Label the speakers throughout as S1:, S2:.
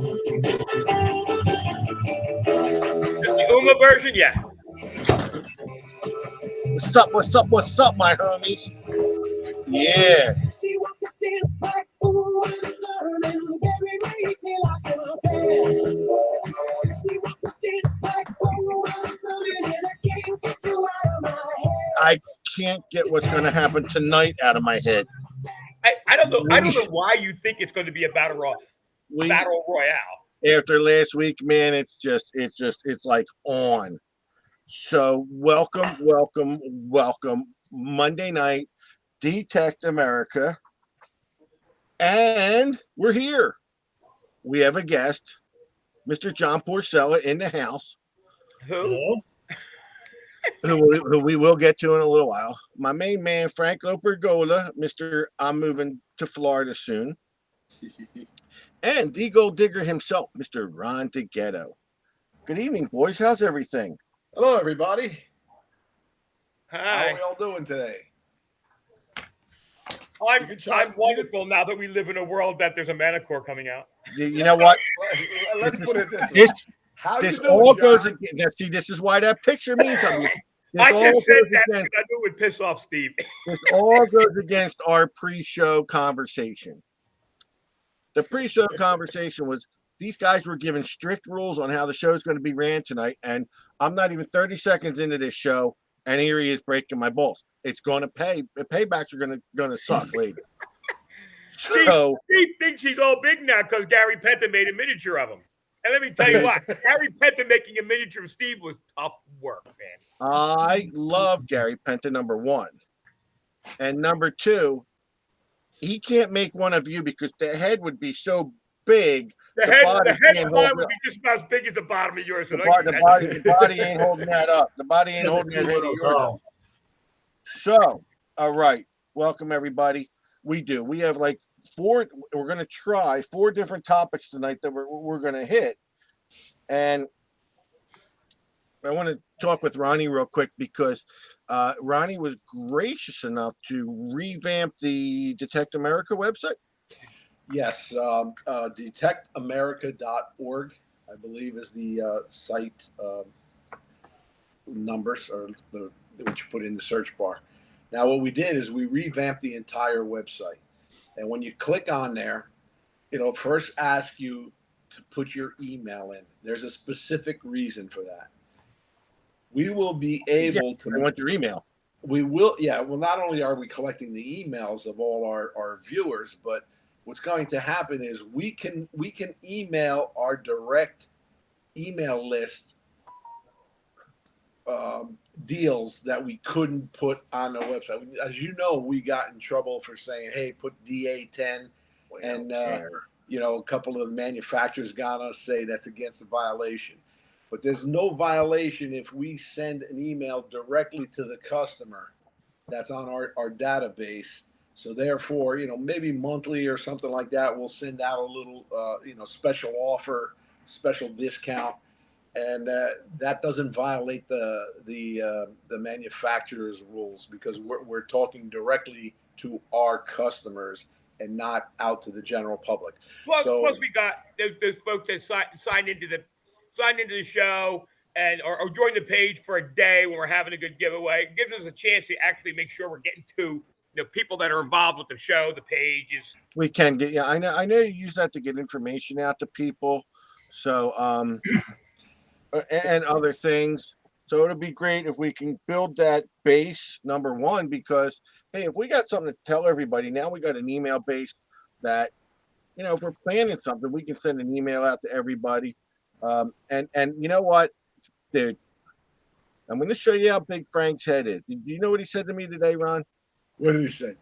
S1: the Uma version, yeah.
S2: What's up, my homies? Yeah. I can't get what's going to happen tonight out of my head.
S1: I don't know. I don't know why you think it's going to be a battle royale.
S2: After last week, man, it's like on. So welcome. Monday night, Detect America. And we're here. We have a guest, Mr. John Porcella in the house.
S1: Who
S2: we will get to in a little while. My main man, Franco Pergola, Mr. I'm moving to Florida soon. And the gold digger himself, Mr. Ron DeGhetto. Good evening, boys. How's everything?
S3: Hello, everybody.
S1: Hi.
S3: How are we all doing today?
S1: I'm wonderful now that we live in a world that there's a Manticore coming out.
S2: You know what?
S3: Let's put it this way.
S2: This all goes against. See, this is why that picture means something.
S1: I just said that because I knew it would piss off Steve.
S2: This all goes against our pre-show conversation. The pre-show conversation was these guys were given strict rules on how the show is going to be ran tonight, and I'm not even 30 seconds into this show, and here he is breaking my balls. It's going to pay. The paybacks are going to suck later. So
S1: Steve thinks he's all big now because Gary Penta made a miniature of him. And let me tell you what, Gary Penta making a miniature of Steve was tough work, man.
S2: I love Gary Penta, number one. And number two, he can't make one of you because the head would be so big.
S1: The head of mine would be just about as big as the bottom of yours.
S2: The body ain't holding that up. The body ain't holding that head of yours up. So, all right. Welcome, everybody. We have like we're going to try 4 different topics tonight that we're going to hit. And I want to talk with Ronnie real quick because Ronnie was gracious enough to revamp the Detect America website.
S3: Yes, detectamerica.org, I believe, is the site numbers or which you put in the search bar. Now, what we did is we revamped the entire website. And when you click on there, it'll first ask you to put your email in. There's a specific reason for that. We will be able to.
S2: I want your email.
S3: We will. Yeah. Well, not only are we collecting the emails of all our viewers, but what's going to happen is we can email our direct email list deals that we couldn't put on the website. As you know, we got in trouble for saying, "Hey, put DA10," and a couple of the manufacturers got us say that's against the violation. But there's no violation if we send an email directly to the customer that's on our database. So therefore, maybe monthly or something like that, we'll send out a little, special offer, special discount. And that doesn't violate the manufacturer's rules because we're talking directly to our customers and not out to the general public.
S1: Plus we got those folks that signed into the show and or join the page for a day when we're having a good giveaway. It gives us a chance to actually make sure we're getting to people that are involved with the show, the pages.
S2: We can get I know you use that to get information out to people. So and other things. So it'll be great if we can build that base, number one, because hey, if we got something to tell everybody, now we got an email base that, if we're planning something, we can send an email out to everybody. And you know what, dude? I'm going to show you how big Frank's head is. Do you know what he said to me today, Ron?
S3: What did he say?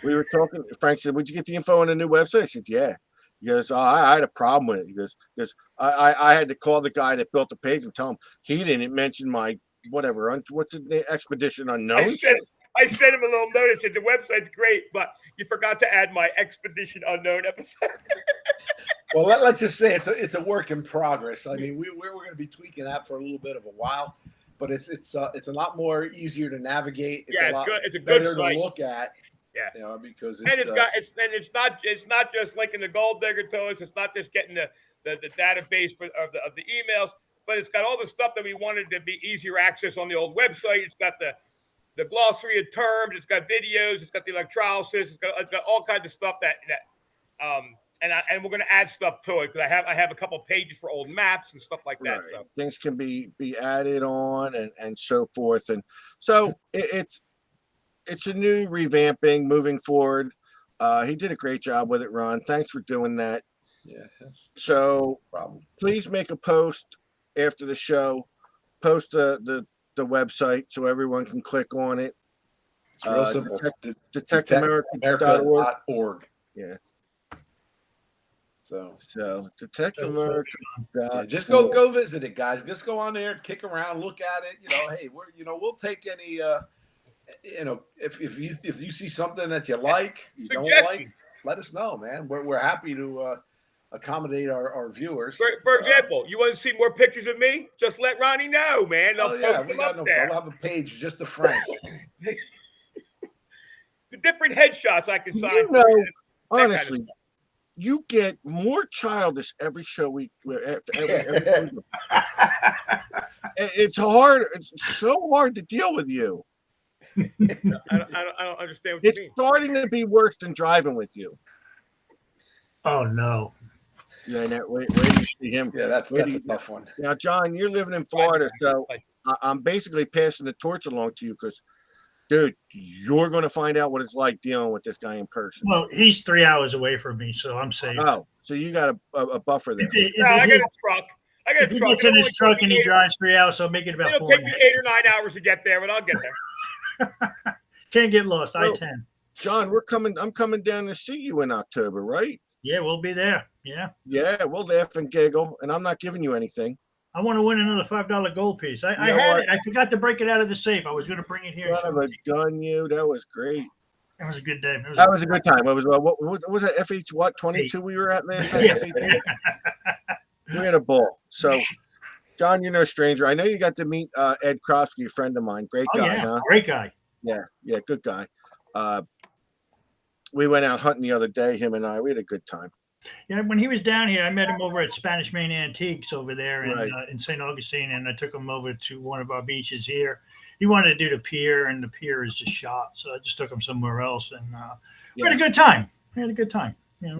S2: We were talking. Frank said, "Would you get the info on the new website?" I said, "Yeah." He goes, I had a problem with it. He goes, I had to call the guy that built the page and tell him he didn't mention my whatever. What's the Expedition Unknown?
S1: I sent him a little notice that the website's great, but you forgot to add my Expedition Unknown episode.
S3: Well, let's just say it's a work in progress. I mean, we're going to be tweaking that for a little bit of a while, but it's a lot more easier to navigate. It's a lot
S1: it's a good
S3: better
S1: site
S3: to look at.
S1: Yeah.
S3: You know, because
S1: And it's not just linking the gold digger to us. It's not just getting the database of the emails, but it's got all the stuff that we wanted to be easier access on the old website. It's got the glossary of terms. It's got videos. It's got the electrolysis. It's got all kinds of stuff and we're going to add stuff to it because I have a couple pages for old maps and stuff like that.
S2: Right.
S1: So.
S2: Things can be added on and so forth. And so it's a new revamping moving forward. He did a great job with it, Ron. Thanks for doing that.
S3: Yeah.
S2: So
S3: Problem.
S2: please make a post after the show. Post the website so everyone can click on it.
S3: It's real simple.
S2: DetectAmerica.org. Yeah.
S3: So
S2: Detect America.
S3: Yeah, just go visit it, guys. Just go on there, kick around, look at it. Hey, we'll take any. If you see something that you like, you don't like, let us know, man. We're happy to accommodate our viewers.
S1: For example, you want to see more pictures of me? Just let Ronnie know, man.
S3: I'll have a page just to Frank.
S1: The different headshots I can sign.
S2: Honestly. You get more childish every show we every It's hard. It's so hard to deal with you.
S1: I don't understand what you mean.
S2: It's starting to be worse than driving with you.
S4: Oh no!
S2: Yeah, wait do you see him?
S3: Yeah, that's a tough one.
S2: Now, John, you're living in Florida, so I'm basically passing the torch along to you because. Dude, you're going to find out what it's like dealing with this guy in person.
S4: Well, he's 3 hours away from me, so I'm safe.
S2: Oh, so you got a buffer there.
S1: I got a truck.
S4: If he gets in his truck and he drives 3 hours, so make it about 4.
S1: It'll take me 8 or 9 hours to get there, but I'll get there.
S4: Can't get lost. I-10.
S2: John, I'm coming down to see you in October, right?
S4: Yeah, we'll be there. Yeah.
S2: Yeah, we'll laugh and giggle, and I'm not giving you anything.
S4: I want to win another $5 gold piece. I had it. I forgot to break it out of the safe. I was going to bring it here.
S2: Son of a gun, you. That was great.
S4: That was a good day.
S2: That was a good time. It was what was that? FH 22 we were at last night. We had a ball. So, John, you're no stranger. I know you got to meet Ed Kropsky, a friend of mine. Great guy, huh?
S4: Great guy.
S2: Yeah, good guy. We went out hunting the other day. Him and I. We had a good time.
S4: Yeah, when he was down here, I met him over at Spanish Main Antiques over there in St. Augustine, and I took him over to one of our beaches here. He wanted to do the pier, and the pier is just shot, so I just took him somewhere else, and we had a good time.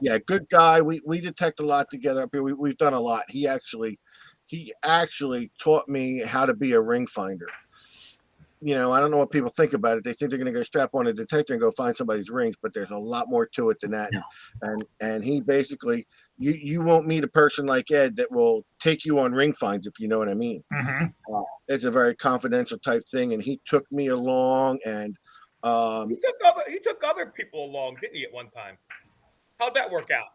S2: Yeah, good guy. We detect a lot together up here. We've done a lot. He actually taught me how to be a ring finder. I don't know what people think about it. They think they're going to go strap on a detector and go find somebody's rings, but there's a lot more to it than that. No. And he basically, you won't meet a person like Ed that will take you on ring finds, if you know what I mean.
S4: Mm-hmm.
S2: It's a very confidential type thing, and he took me along, and
S1: he took other people along, didn't he? At one time, how'd that work out?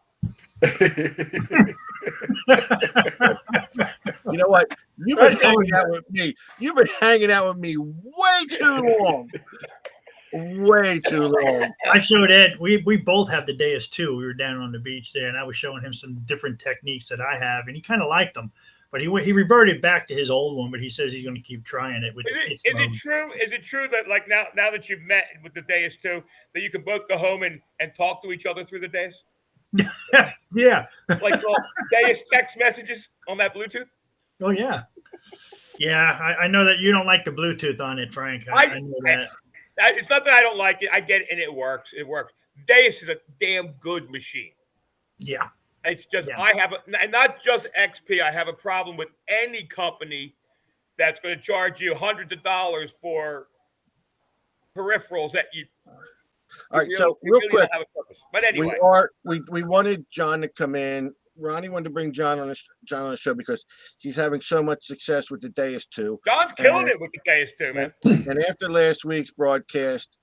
S2: You know what? You've been hanging out with me. You've been hanging out with me way too long. Way too long.
S4: I showed Ed. We both have the Deus too. We were down on the beach there, and I was showing him some different techniques that I have, and he kind of liked them. But he reverted back to his old one. But he says he's going to keep trying it.
S1: Is it true? Is it true that like now that you've met with the Deus too, that you can both go home and talk to each other through the Deus?
S4: Yeah.
S1: Like Deus text messages on that Bluetooth?
S4: Oh, yeah. Yeah, I know that you don't like the Bluetooth on it, Frank. I know that.
S1: It's not that I don't like it. I get it, and it works. It works. Deus is a damn good machine.
S4: Yeah.
S1: It's just I have and not just XP. I have a problem with any company that's going to charge you hundreds of dollars for peripherals that you.
S2: All right, so real quick,
S1: but anyway,
S2: we wanted John to come in. Ronnie wanted to bring John on the show because he's having so much success with the Deus 2.
S1: John's killing it with the Deus 2, man.
S2: And after last week's broadcast,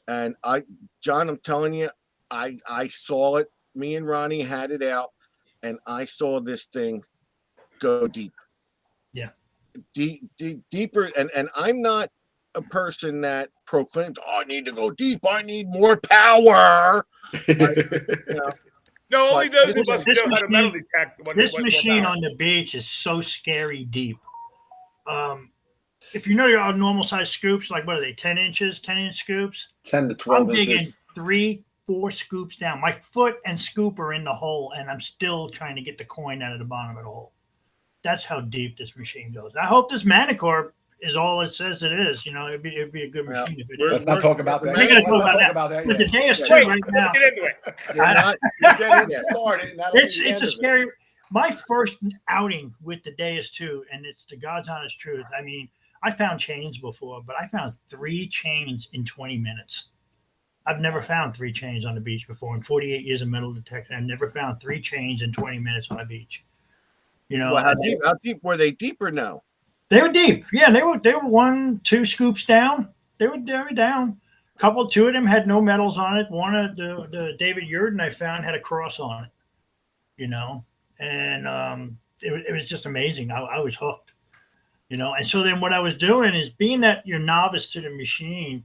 S2: and John, I'm telling you, I saw it. Me and Ronnie had it out, and I saw this thing go deep.
S4: Yeah,
S2: deeper. And I'm not a person that proclaims, "Oh, I need to go deep. I need more power."
S1: No, only those of us know how to metal detect.
S4: This machine on the beach is so scary deep. if you know your normal size scoops, like what are they, 10 inches, 10-inch scoops?
S3: 10 to
S4: I'm
S3: 12
S4: digging
S3: inches.
S4: 3-4 scoops down. My foot and scoop are in the hole, and I'm still trying to get the coin out of the bottom of the hole. That's how deep this machine goes. I hope this Manicore is all it says it is. You know, it'd be a good
S2: Well,
S4: machine if it
S2: we're-
S4: is.
S3: Let's not talk about that.
S4: We're gonna
S3: Let's not
S4: talk
S3: talk
S4: about
S3: about that
S4: But the
S3: yet.
S4: day is
S2: Yeah.
S4: two
S1: Wait,
S4: right
S1: let's
S4: now.
S1: get into it.
S2: You're not, you're getting
S3: Get
S2: it.
S3: started, and that'll be
S4: It's
S3: the end
S4: a
S3: of it.
S4: scary. My first outing with the Deus 2, and it's the God's honest truth. I mean, I found chains before, but I found 3 chains in 20 minutes. I've never found 3 chains on the beach before. In 48 years of metal detection, I've never found 3 chains in 20 minutes on a beach. You know,
S2: Well, how deep were they? Deep or no?
S4: they were deep. Yeah, they were 1-2 scoops down. They were down. Two of them had no metals on it. One of the David Yurden I found had a cross on it. You know, and it was just amazing. I was hooked. You know, and so then what I was doing is, being that you're novice to the machine,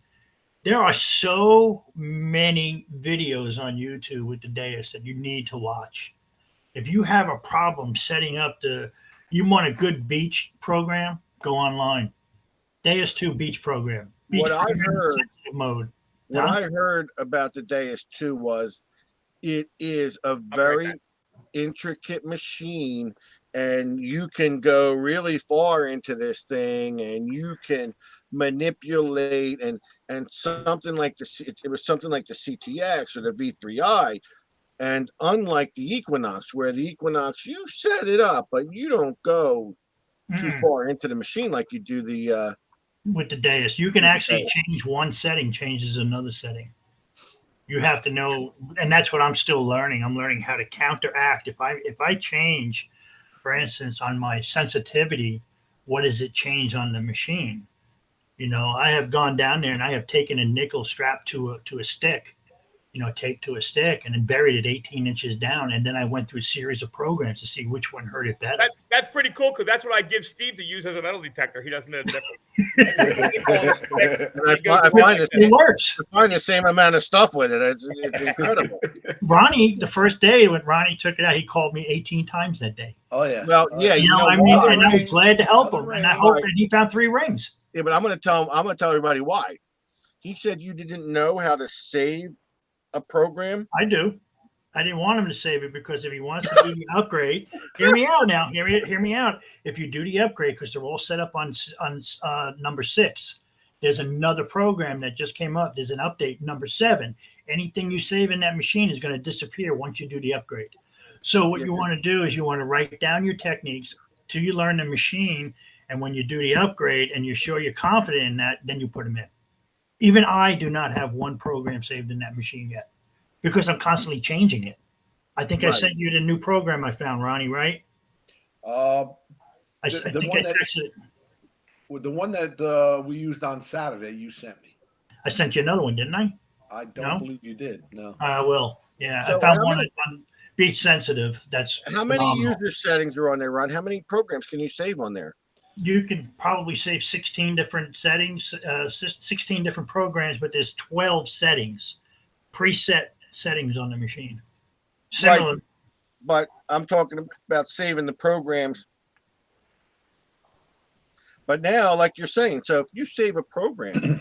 S4: there are so many videos on YouTube with the Deus that you need to watch. If you have a problem setting up you want a good beach program, go online. Deus 2 beach program. Beach
S2: What I
S4: program
S2: heard-
S4: sensitive mode.
S2: What
S4: Huh?
S2: I heard about the Deus 2 was it is a very intricate machine, and you can go really far into this thing, and you can manipulate and something like it was something like the CTX or the V3i. And unlike the Equinox, where the Equinox, you set it up, but you don't go too
S4: Mm-mm.
S2: far into the machine like you do the
S4: With the Deus, you can
S2: With the
S4: actually
S2: Deus.
S4: change one setting, changes another setting. You have to know, and that's what I'm still learning. I'm learning how to counteract. If I change, for instance, on my sensitivity, what does it change on the machine? You know, I have gone down there and I have taken a nickel strapped to a stick, you know, taped to a stick, and then buried it 18 inches down. And then I went through a series of programs to see which one hurt it better.
S1: That's pretty cool, because that's what I give Steve to use as a metal detector. He doesn't know the difference.
S2: and I
S4: It works.
S2: find the same amount of stuff with it. It's incredible.
S4: Ronnie, the first day when Ronnie took it out, he called me 18 times that day.
S3: Oh yeah.
S2: Well, yeah,
S4: You know, I mean,
S2: why?
S4: and I was glad to help
S3: Another
S4: him. And I
S3: ring.
S4: hope that he found 3 rings.
S2: Yeah, but I'm gonna tell everybody why. He said you didn't know how to save a program.
S4: I do. I didn't want him to save it, because if he wants to do the upgrade, hear me out now. Hear me out. If you do the upgrade, because they're all set up on number 6, there's another program that just came up. There's an update, number 7. Anything you save in that machine is going to disappear once you do the upgrade. So what you want to do is you want to write down your techniques till you learn the machine, and when you do the upgrade and you're sure you're confident in that, then you put them in. Even I do not have one program saved in that machine yet, because I'm constantly changing it. I think I
S2: Right.
S4: sent you the new program I found, Ronnie, right?
S3: Uh,
S4: I
S3: The- the
S4: think
S3: one
S4: I
S3: that-
S4: texted it.
S3: with the one that we used on Saturday, you sent me.
S4: I sent you another one, didn't I?
S3: I don't
S4: No?
S3: believe you did. No.
S4: I will. Yeah,
S2: So
S4: I found
S2: how
S4: one
S2: many-
S4: on Beach Sensitive. That's
S2: How many
S4: phenomenal.
S2: user settings are on there, Ron? How many programs can you save on there?
S4: You can probably save 16 different settings, 16 different programs, but there's 12 settings, preset settings on the machine. Similar.
S2: But I'm talking about saving the programs. But now, like you're saying, so if you save a program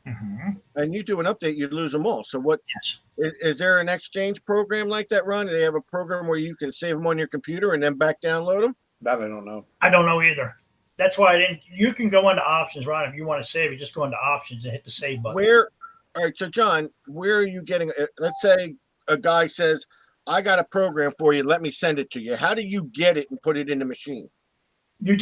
S4: Mhm.
S2: and you do an update, you lose them all. So what
S4: Yes.
S2: is there an exchange program like that, Ron? Do they have a program where you can save them on your computer and then back download them?
S3: That I don't know.
S4: I don't know either. That's why I didn't. You can go into options, Ron. If you want to save, you just go into options and hit the save button.
S2: Where? All right, so John, where are you getting? Let's say a guy says, "I got a program for you. Let me send it to you." How do you get it and put it in the machine?
S4: You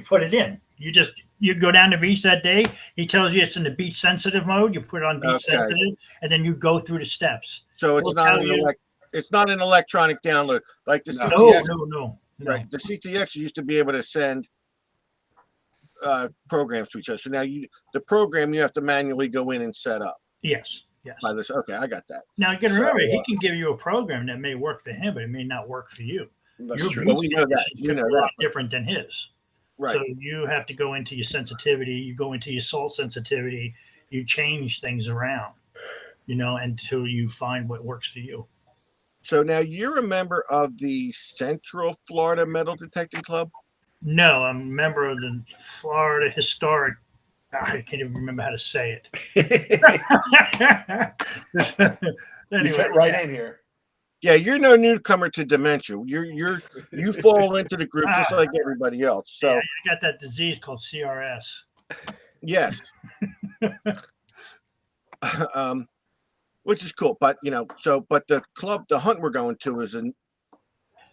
S4: put it in. You go down to beach that day. He tells you it's in the beach sensitive mode. You put it on beach
S2: Okay.
S4: sensitive, and then you go through the steps.
S2: So it's
S4: We'll
S2: not
S4: tell
S2: an
S4: you-
S2: it's not an electronic download like the
S3: No.
S2: CTX.
S4: No.
S2: Right, the CTX used to be able to send programs to each other. So now the program you have to manually go in and set up.
S4: Yes.
S2: By this, okay, I got that.
S4: Now you got to
S2: So,
S4: remember, he can give you a program that may work for him, but it may not work for you.
S3: That's
S4: Your
S3: true.
S2: Well, we
S4: beach
S2: know that.
S4: conditions
S2: We
S4: could
S2: know
S4: be a lot
S2: that.
S4: different than his.
S2: Right.
S4: So you have to go into your sensitivity, you go into your salt sensitivity, you change things around, until you find what works for you.
S2: So now you're a member of the Central Florida Metal Detecting Club.
S4: No, I'm a member of the Florida Historic. I can't even remember how to say it.
S3: You fit right in here.
S2: Yeah, you're no newcomer to dementia. You fall into the group just like everybody else. So
S4: Yeah, I got that disease called CRS.
S2: yes. Which is cool. But but the hunt we're going to is in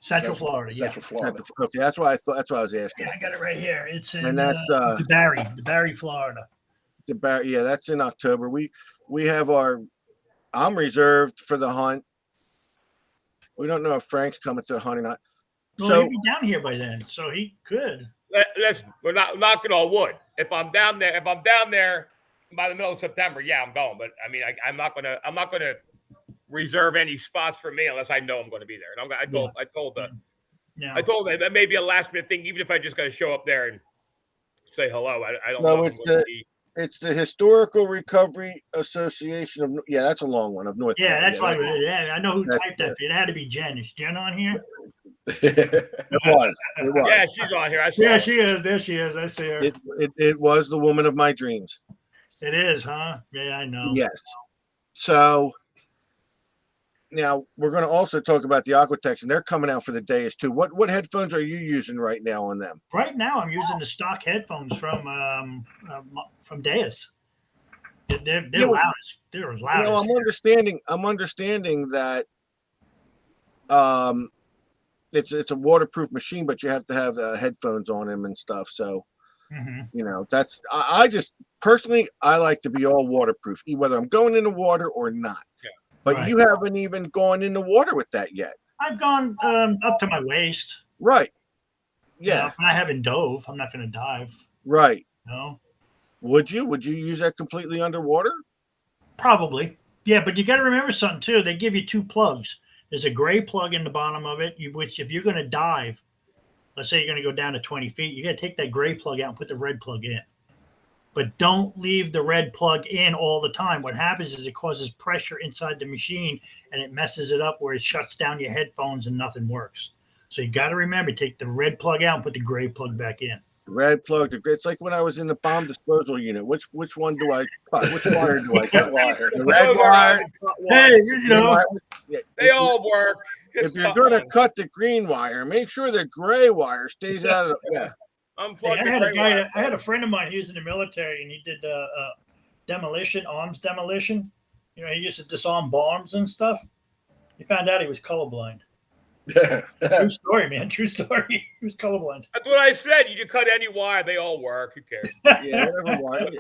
S4: Central Florida.
S3: Central Florida.
S2: Okay, that's why I was asking.
S4: Yeah, I got it right here. It's in
S2: And that's
S4: DeBarry, Florida.
S2: Yeah, that's in October. We have I'm reserved for the hunt. We don't know if Frank's coming to the hunt or not.
S4: Well,
S2: So
S4: he'll be down here by then, so he could.
S1: Listen, we're not knocking on wood. If I'm down there by the middle of September, yeah, I'm going. But I mean, I'm not gonna reserve any spots for me unless I know I'm going to be there. And I told them that may be a last minute thing, even if I just got to show up there and say hello. I don't know.
S2: It's the Historical Recovery Association of. Yeah, that's a long one of North.
S4: Yeah,
S2: Florida.
S4: that's why. Yeah, I know who typed that. It had to be Jen. Is Jen on here?
S2: It was.
S1: Yeah, she's on here.
S4: Yeah, she is. There she is. I see her.
S2: It was the woman of my dreams.
S4: It is, huh? Yeah, I know.
S2: Yes. So now we're going to also talk about the Aquatex, and they're coming out for the Deus too. What headphones are you using right now on them?
S4: Right now, I'm using the stock headphones from Deus. They're loud. They're as loud.
S2: I'm understanding that it's a waterproof machine, but you have to have headphones on them and stuff. So that's I just personally I like to be all waterproof, whether I'm going in the water or not.
S1: Yeah.
S2: But you haven't even gone in the water with that yet.
S4: I've gone up to my waist.
S2: Right. Yeah.
S4: I haven't dove. I'm not going to dive.
S2: Right.
S4: No.
S2: Would you use that completely underwater?
S4: Probably. Yeah, but you got to remember something too. They give you two plugs. There's a gray plug in the bottom of it, which if you're going to dive, let's say you're going to go down to 20 feet, you got to take that gray plug out and put the red plug in. But don't leave the red plug in all the time. What happens is it causes pressure inside the machine and it messes it up where it shuts down your headphones and nothing works. So you got to remember, take the red plug out and put the gray plug back in.
S2: The red plug, it's like when I was in the bomb disposal unit. Which one do I cut? Which wire do I cut? The red wire.
S4: Hey,
S1: they all work.
S2: If you're going to cut the green wire, make sure the gray wire stays out of the.
S4: I had a friend of mine. He was in the military, and he did arms demolition. He used to disarm bombs and stuff. He found out he was colorblind. True story, man. True story. He was colorblind.
S1: That's what I said. You can cut any wire; they all work. Who cares?
S2: Yeah, whatever wire.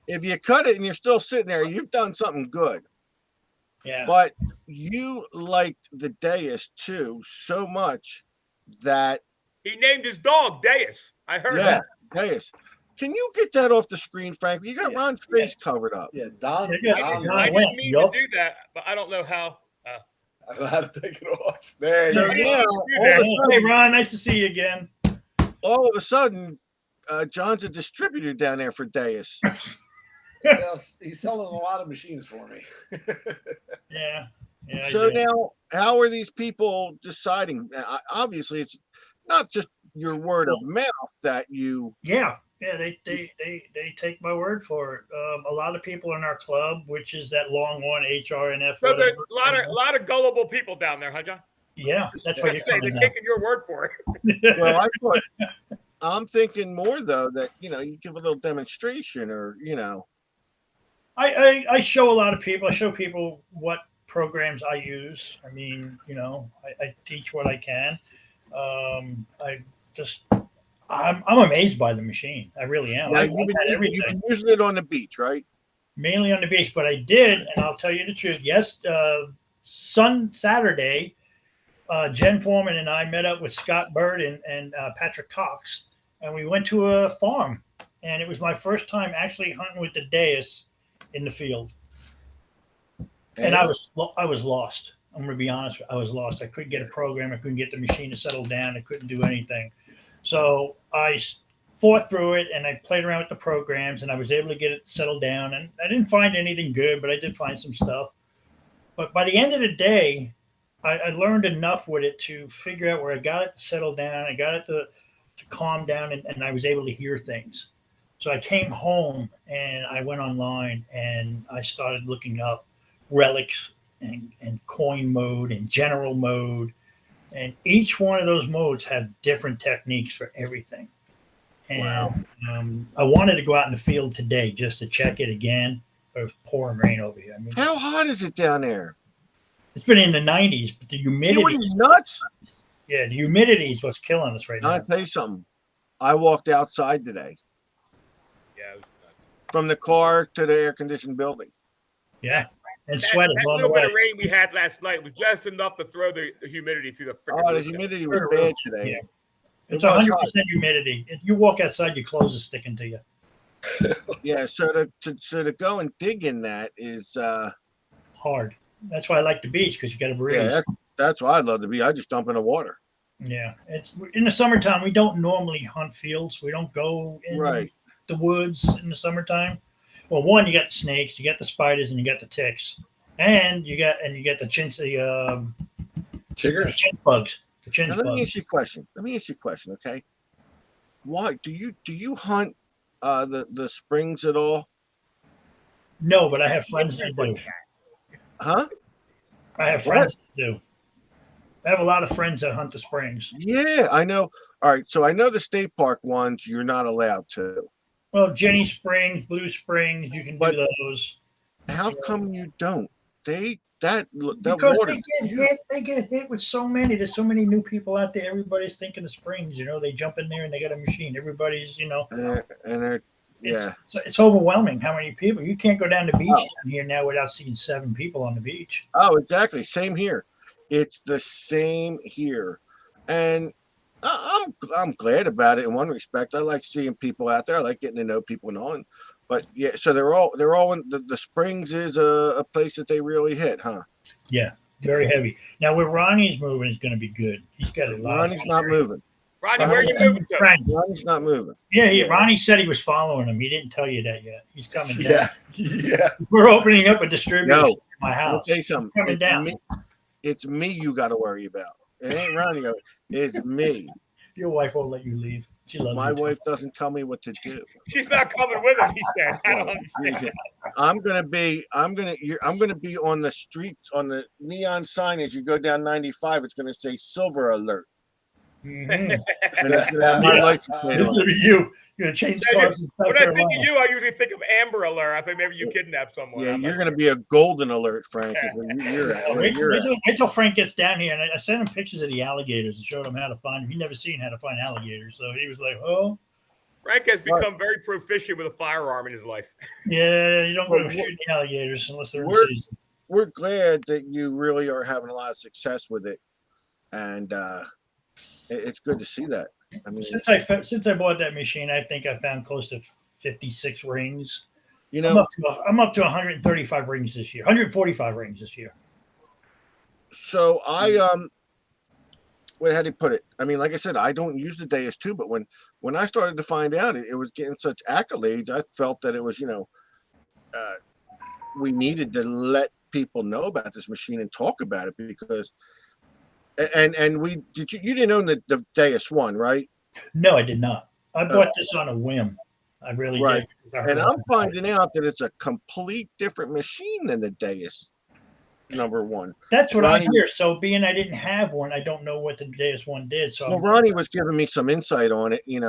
S2: If you cut it and you're still sitting there, you've done something good.
S4: Yeah.
S2: But you liked the Deus too so much that
S1: he named his dog Deus. I heard that.
S2: Deus. Can you get that off the screen, Frank? You got Ron's face covered up.
S3: Yeah, Don.
S1: I didn't mean to do that, but I don't know how.
S3: I don't know how to take it off. There
S2: So
S3: you go.
S2: now,
S4: Hey, Ron, nice to see you again.
S2: all of a sudden, John's a distributor down there for Deus.
S3: He's selling a lot of machines for me.
S4: Yeah.
S2: So now, how are these people deciding? Obviously, it's not just your word of mouth that you.
S4: Yeah. They take my word for it. A lot of people in our club, which is that Longhorn HRNF.
S1: So there's a lot of gullible people down there, huh, John?
S4: Yeah, that's why
S1: they're taking your word for it.
S2: Well, I'm thinking more though that you give a little demonstration or
S4: I show a lot of people. I show people what programs I use. I mean, I teach what I can. I'm amazed by the machine. I really am.
S2: Now, you've been using it on the beach, right?
S4: Mainly on the beach, but I did, and I'll tell you the truth. Yes, Saturday, Jen Foreman and I met up with Scott Bird and Patrick Cox, and we went to a farm, and it was my first time actually hunting with the Deus in the field. And I was lost. I'm going to be honest. I was lost. I couldn't get a program. I couldn't get the machine to settle down. I couldn't do anything. So I fought through it, and I played around with the programs, and I was able to get it settled down. And I didn't find anything good, but I did find some stuff. But by the end of the day, I learned enough with it to figure out where I got it to settle down. I got it to calm down, and I was able to hear things. So I came home and I went online and I started looking up relics and coin mode and general mode. And each one of those modes have different techniques for everything. And I wanted to go out in the field today just to check it again. But it was pouring rain over here. I mean,
S2: How hot is it down there?
S4: it's been in the 90s, but the
S2: You
S4: humidity,
S2: nuts?
S4: yeah, the humidity is what's killing us right
S2: I'll
S4: now.
S2: tell you something. I walked outside today
S1: Yeah, it was nuts.
S2: from the car to the air conditioned building.
S4: Yeah, and
S1: That,
S4: sweated
S1: that
S4: along the
S1: little bit
S4: way.
S1: of rain we had last night was just enough to throw the humidity through the freaking
S2: Oh, the
S1: roof.
S2: humidity was bad today.
S4: Yeah.
S2: It
S4: It's
S2: was
S4: 100%
S2: hot.
S4: humidity. If you walk outside, your clothes are sticking to you.
S2: Yeah, so to go and dig in that is
S4: Hard. That's why I like the beach, because you got to breathe.
S2: yeah, that's why I'd love to be. I just dump in the water.
S4: Yeah, it's in the summertime. We don't normally hunt fields. We don't go in
S2: Right.
S4: the woods in the summertime. Well, one, you got the snakes, you got the spiders, and you got the ticks, and you got the
S3: Chiggers?
S4: chin bugs. The chin
S2: Now, let me
S4: bugs.
S2: ask you a question. Okay? Why do you hunt the springs at all?
S4: No, but I have friends that do.
S2: Huh?
S4: I have friends that do. I have a lot of friends that hunt the springs.
S2: Yeah, I know. All right, so I know the state park ones you're not allowed to.
S4: Well, Jenny Springs, Blue Springs, you can
S2: But-
S4: do those.
S2: How come you don't? That
S4: Because
S2: water.
S4: they get hit with so many. There's so many new people out there. Everybody's thinking of springs. They jump in there and they got a machine. Everybody's,
S2: And they're yeah.
S4: It's overwhelming how many people. You can't go down the beach down here now without seeing 7 people on the beach.
S2: Oh, exactly. Same here. It's the same here, and I'm glad about it in one respect. I like seeing people out there. I like getting to know people and on. But yeah, so they're all in the Springs is a place that they really hit, huh?
S4: Yeah, very heavy. Now where Ronnie's moving is going to be good. He's got a lot.
S2: Ronnie's not moving.
S1: Ronnie, where are you moving to?
S4: Frank.
S2: Ronnie's not moving.
S4: Yeah,
S2: Yeah.
S4: Ronnie said he was following him. He didn't tell you that yet. He's coming down.
S3: Yeah.
S4: We're opening up a distributor
S2: No.
S4: at my
S2: I'll
S4: house.
S2: tell you something.
S4: Coming down.
S2: It's me you got to worry about. It ain't Ronnie. It's me.
S4: Your wife won't let you leave. She loves
S2: My
S4: you too.
S2: wife doesn't tell me what to do.
S1: She's not coming with him, he said. I don't understand.
S2: I'm gonna be on the streets on the neon sign as you go down 95. It's gonna say silver alert,
S4: Mhm.
S2: and it's gonna have my lights plate
S4: It's
S2: on.
S4: gonna be you. You're gonna change cars in South
S1: When I think
S4: Carolina.
S1: of you, I usually think of Amber Alert. I think maybe you kidnapped someone.
S2: Yeah,
S1: I'm
S2: you're
S1: like,
S2: gonna be a golden alert, Frank. is where You're at. Where
S4: Wait,
S2: you're at.
S4: wait till Frank gets down here, and I sent him pictures of the alligators and showed him how to find them. He never seen how to find alligators, so he was like, "Oh,
S1: Frank has become very proficient with a firearm in his life.
S4: yeah, you don't go
S2: Well,
S4: shooting the alligators unless they're in
S2: we're-
S4: season."
S2: We're glad that you really are having a lot of success with it, and it's good to see that. I mean,
S4: Since I bought that machine, I think I found close to 56 rings.
S2: you
S4: I'm
S2: know,
S4: up to 135 rings this year, 145 rings this year.
S2: so how do you put it? I mean, like I said, I don't use the Deus 2, but when I started to find out it was getting such accolades, I felt that it was, we needed to let people know about this machine and talk about it because, and we did you didn't own the Deus 1, right?
S4: No, I did not. I bought this on a whim. I really
S2: Right.
S4: did. I heard
S2: And
S4: a
S2: I'm
S4: lot about it.
S2: finding out that it's a complete different machine than the Deus number 1.
S4: That's what
S2: Ronnie-
S4: I hear. So, being I didn't have one, I don't know what the Deus one did. So,
S2: Well, Ronnie was giving me some insight on it, and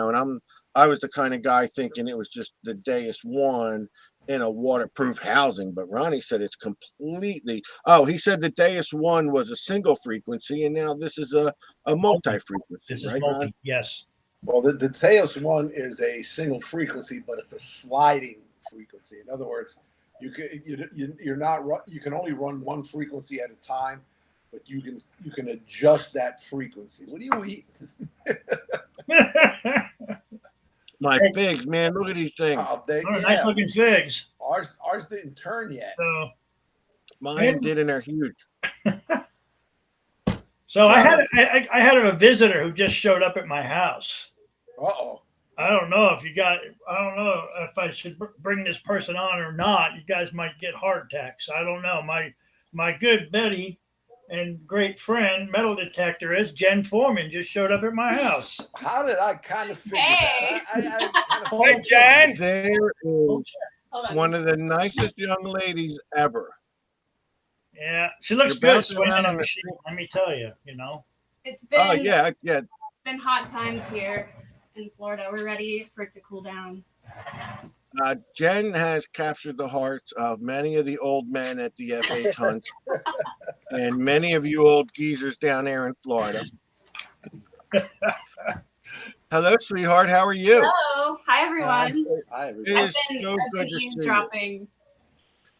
S2: I was the kind of guy thinking it was just the Deus 1 in a waterproof housing, but Ronnie said it's completely. Oh, he said the Deus 1 was a single frequency, and now this is a multi-frequency,
S4: this is
S2: right?
S4: multi.
S2: Ron?
S4: Yes.
S3: Well, the Theos one is a single frequency, but it's a sliding frequency. In other words, you're not you can only run one frequency at a time, but you can adjust that frequency. What do you eat?
S2: My figs, man, look at these things.
S4: Nice looking figs.
S3: Ours didn't turn yet.
S2: Mine did, and they're huge.
S4: So I had a visitor who just showed up at my house.
S3: Uh-oh.
S4: I don't know if I should bring this person on or not. You guys might get heart attacks. I don't know. My good Betty and great friend, metal detector is Jen Foreman, just showed up at my house.
S3: How did I kind of figure
S5: Hey.
S3: that? I kind of
S1: Hey, Jen.
S2: There
S4: Oh,
S2: is
S5: Hold on.
S2: one of the nicest young ladies ever.
S4: Yeah, she looks
S2: You're
S4: good
S2: bouncing
S4: swimming
S2: around
S4: in
S2: on
S4: the
S2: the
S4: machine. Let me tell you, you know.
S5: It's been
S2: Oh yeah, yeah.
S5: it's been hot times here in Florida. We're ready for it to cool down.
S2: Jen has captured the hearts of many of the old men at the FH hunt, and many of you old geezers down there in Florida. Hello, sweetheart. How are you?
S5: Hello, hi everyone.
S3: I
S2: It
S5: I've
S2: is
S5: been,
S2: so
S5: I've
S2: good
S5: been
S2: to see you.
S5: eavesdropping.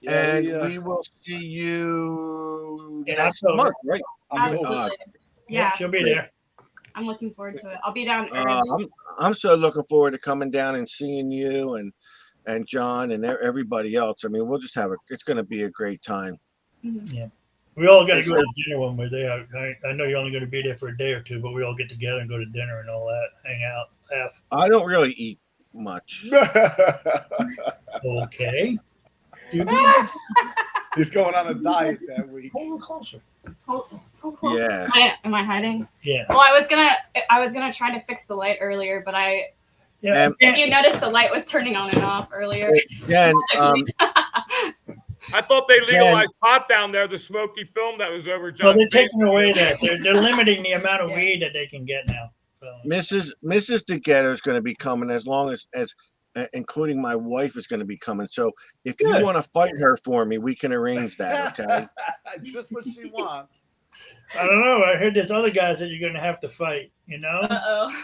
S2: And we will see you
S4: In
S2: next
S4: October.
S2: month, right?
S5: Absolutely.
S4: Yeah,
S5: Yeah,
S4: she'll be there.
S5: I'm looking forward to it. I'll be down early.
S2: I'm so looking forward to coming down and seeing you and John and everybody else. I mean, we'll just have it's going to be a great time.
S5: Mhm.
S4: We all got to go to dinner when we're there. I know you're only going to be there for a day or two, but we all get together and go to dinner and all that, hang out, laugh.
S2: I don't really eat much.
S4: Okay.
S3: He's going on a diet that week.
S4: Hold it closer.
S5: Hold close.
S2: Yeah.
S5: Am I hiding?
S4: Yeah.
S5: Well, I was gonna try to fix the light earlier, but
S4: Yeah.
S5: if you noticed, the light was turning on and off earlier.
S2: Jen,
S1: I thought they
S2: Jen.
S1: legalized pot down there, the smoky film that was over John.
S4: Well, they're taking away that. They're limiting the amount of
S5: Yeah.
S4: weed that they can get now. So,
S2: Mrs. DeGhetto is going to be coming as long as including my wife is going to be coming. So if you
S4: Good.
S2: want to fight her for me, we can arrange that. Okay.
S3: Just what she wants.
S4: I don't know. I heard there's other guys that you're going to have to fight, you know?
S5: Uh-oh.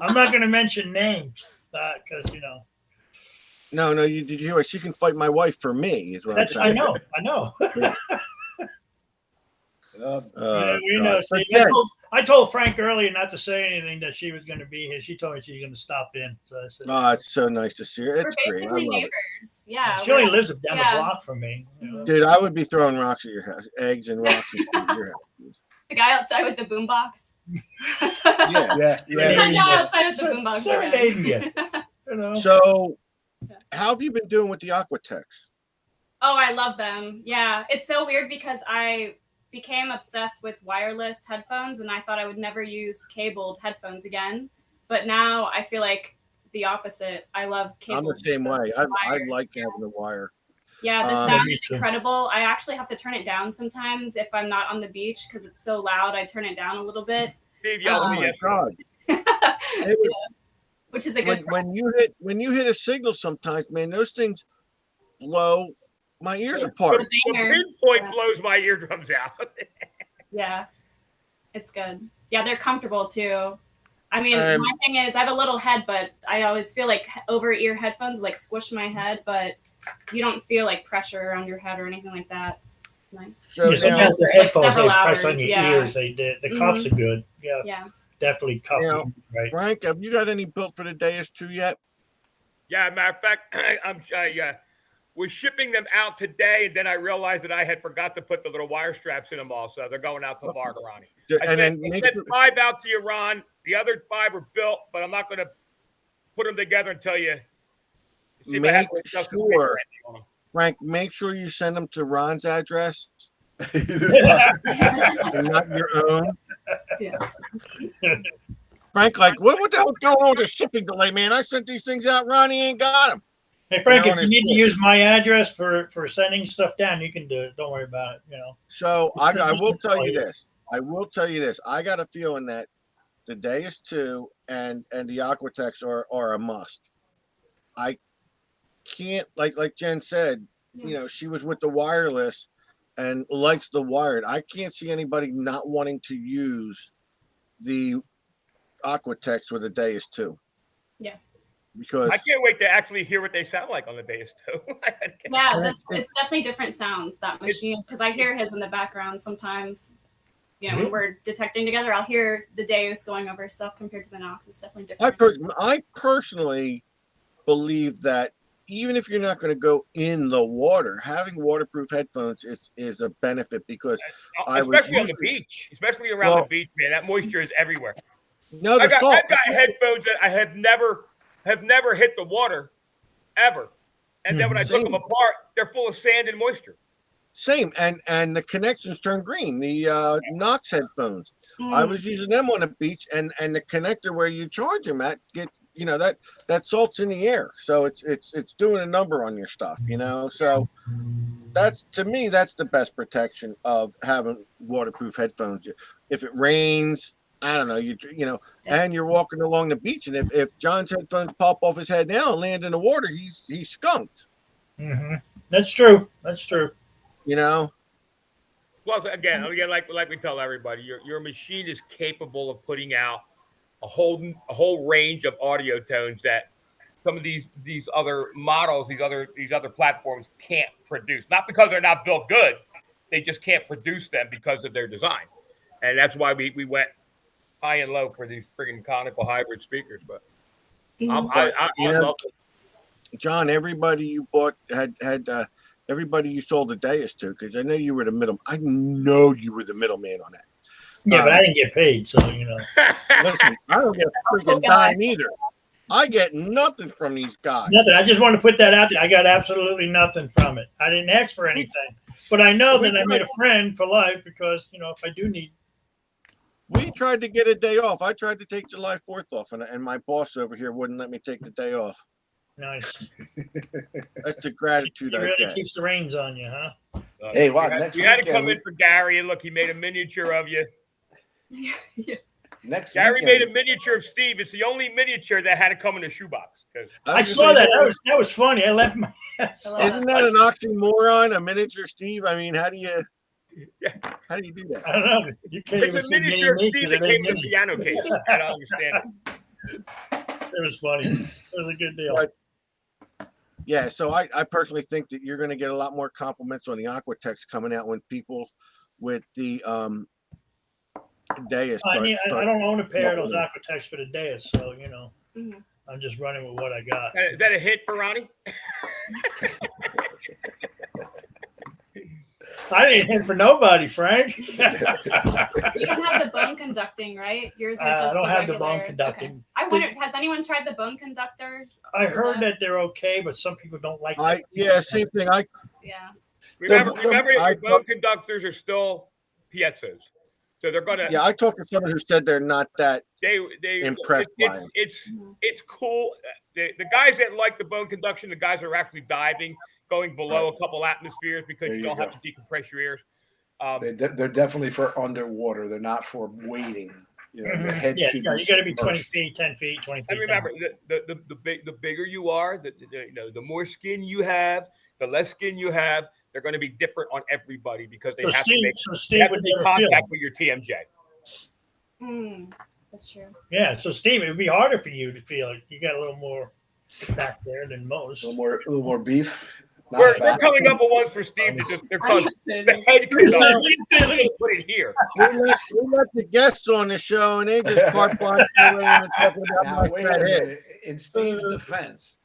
S4: I'm not going to mention names because, you know.
S2: No, did you hear what? She can fight my wife for me, is what I'm
S4: I
S2: saying.
S4: know.
S2: Uh,
S4: we know.
S2: God.
S4: See,
S2: But
S4: I told Frank earlier not to say anything that she was going to be here. She told me she was going to stop in. So I said,
S2: oh, it's so nice to see her. It's
S5: We're
S2: great. I
S5: basically
S2: love it.
S5: neighbors. Yeah.
S4: she only
S5: we're-
S4: lives down
S5: yeah.
S4: the block from me. You know?
S2: Dude, I would be throwing rocks at your house, eggs and rocks at your house.
S5: The guy outside with the boombox.
S2: Yeah.
S3: Yeah,
S5: There's some guy outside with the
S4: Ser-
S5: boombox.
S4: serenading you. You know?
S2: So, how have you been doing with the Aquatex?
S5: Oh, I love them. Yeah. It's so weird because I became obsessed with wireless headphones and I thought I would never use cabled headphones again. But now I feel like the opposite. I love cabled.
S2: I'm the same way. I
S5: wired.
S2: like having the wire.
S5: Yeah, the
S2: Um,
S5: sound
S4: Me
S5: is
S4: too.
S5: incredible. I actually have to turn it down sometimes if I'm not on the beach because it's so loud. I turn it down a little bit,
S1: Steve yelled
S2: Oh
S1: at me
S2: my
S1: yesterday.
S2: God! It was-
S5: which is a good.
S2: when you hit a signal, sometimes, man, those things blow my ears apart.
S1: The
S5: banger.
S1: pinpoint
S5: Yeah.
S1: blows my eardrums out.
S5: Yeah, it's good. Yeah, they're comfortable too. I mean, my thing is, I have a little head, but I always feel like over-ear headphones like squish my head, but you don't feel like pressure around your head or anything like that. Nice.
S2: So
S4: Yeah,
S2: now,
S4: sometimes the
S5: Like
S4: headphones
S5: several
S4: they press on
S5: hours,
S4: your
S5: yeah.
S4: ears. The cuffs are good. Yeah,
S5: Yeah.
S4: definitely cuff
S2: Yeah.
S4: you, right?
S2: Frank, have you got any built for the Deus 2 yet?
S1: Yeah, matter of fact, I was shipping them out today, and then I realized that I had forgot to put the little wire straps in them all, so they're going out tomorrow, Ronnie. I sent
S2: Make
S1: 5 out to you, Ron. The other 5 are built, but I'm not going to put them together until you see if I have
S2: Make
S1: to adjust the
S2: sure.
S1: paper ending on them.
S2: Frank, make sure you send them to Ron's address
S3: Yeah.
S2: and not your own.
S5: Yeah.
S2: Frank, like, what the hell's going on with the shipping delay, man? I sent these things out. Ronnie ain't got them.
S4: Hey Frank,
S2: You know,
S4: if you
S2: and
S4: need
S2: it's
S4: to
S2: good.
S4: use my address for sending stuff down, you can do it. Don't worry about it. You know.
S2: So I will tell you this. I got a feeling that the Deus 2 and the Aquatex are a must. I can't like Jen said, you know, she was with the wireless and likes the wired. I can't see anybody not wanting to use the Aquatex with a Deus 2.
S5: Yeah.
S2: Because
S1: I can't wait to actually hear what they sound like on the Deus too.
S5: Yeah, it's definitely different sounds, that machine, because I hear his in the background sometimes. You know, when we're detecting together, I'll hear the Deus going over stuff compared to the Nox. It's definitely different.
S2: I personally believe that even if you're not going to go in the water, having waterproof headphones is a benefit because
S1: Especially on the beach, especially around the beach, man. That moisture is everywhere.
S2: No,
S1: I've got headphones that I have never hit the water ever, and then when I took them apart, they're full of sand and moisture.
S2: Same, and the connections turn green. The Knox headphones. I
S5: Mm.
S2: was using them on the beach, and the connector where you charge them at that salt's in the air, so it's doing a number on your stuff. So that's, to me, that's the best protection of having waterproof headphones. If it rains, I don't know, and you're walking along the beach, and if John's headphones pop off his head now and land in the water, he's skunked.
S4: Mm-hmm. That's true. That's true.
S1: Plus, again, like we tell everybody, your machine is capable of putting out a whole range of audio tones that some of these other models, these other platforms can't produce. Not because they're not built good, they just can't produce them because of their design. And that's why we went high and low for these friggin' conical hybrid speakers. But I love it.
S2: John, everybody you bought had everybody you sold the Deus to, because I know you were the middle. I know you were the middleman on that.
S4: Yeah, but I didn't get paid, so
S2: Listen, I don't get a freaking dime either. I get nothing from these guys.
S4: Nothing. I just want to put that out there. I got absolutely nothing from it. I didn't ask for anything, but I know that I made a friend for life because if I do need.
S2: We tried to get a day off. I tried to take July 4th off, and my boss over here wouldn't let me take the day off.
S4: Nice.
S2: That's a gratitude
S4: He
S2: I
S4: really
S2: get.
S4: keeps the reins on you, huh?
S3: Hey, wow,
S1: you had to come in for Gary, and look, he made a miniature of you. Gary made a miniature of Steve. It's the only miniature that had to come in a shoebox.
S4: I saw that. That was funny. I left my.
S2: Isn't that an oxymoron? A miniature Steve? I mean, how do you do that?
S4: I don't know. You can't
S1: It's
S4: even
S1: a
S4: see
S1: miniature of
S4: me
S1: Steve
S4: because
S1: that
S4: it
S1: came
S4: ain't
S1: in a
S4: me.
S1: piano case. I don't understand it.
S4: It was funny. It was a good deal.
S2: Yeah, so I personally think that you're going to get a lot more compliments on the Aquatex coming out when people with the Deus
S4: I don't own a pair of those
S2: start-
S4: Aquatex for the Deus, so I'm just running with what I got.
S1: Is that a hit for Ronnie?
S4: I didn't hit for nobody, Frank.
S5: You don't have the bone conducting, right? Yours are just
S4: I don't
S5: the
S4: have
S5: regular.
S4: the bone conducting.
S5: Okay. I wondered, has anyone tried the bone conductors?
S4: I heard that they're okay, but some people don't like them.
S2: Same thing.
S5: Yeah.
S1: Remember,
S2: I-
S1: your bone conductors are still piezos, so they're gonna.
S2: Yeah, I talked to someone who said they're not that.
S1: They
S2: Impressed by them.
S1: It's cool. The guys that like the bone conduction, the guys that are actually diving, going below a couple atmospheres because you don't have to decompress your ears.
S3: They're definitely for underwater. They're not for wading. Your head should
S4: you got to be 20
S3: submerged.
S4: feet, 10 feet, 20 feet.
S1: And remember, the bigger you are, the more skin you have, the less skin you have, they're going to be different on everybody because they have to make contact with your TMJ.
S5: That's true.
S4: Yeah, so Steve, it would be harder for you to feel it. You got a little more back there than most.
S3: A little more beef.
S1: We're coming up with ones for Steve to just, they're called the head conductor. Just put it here.
S2: We let the guests on the show, and they just carte blanche away and talking about
S3: Now,
S2: my
S3: wait a
S2: fat head.
S3: minute. In Steve's defense,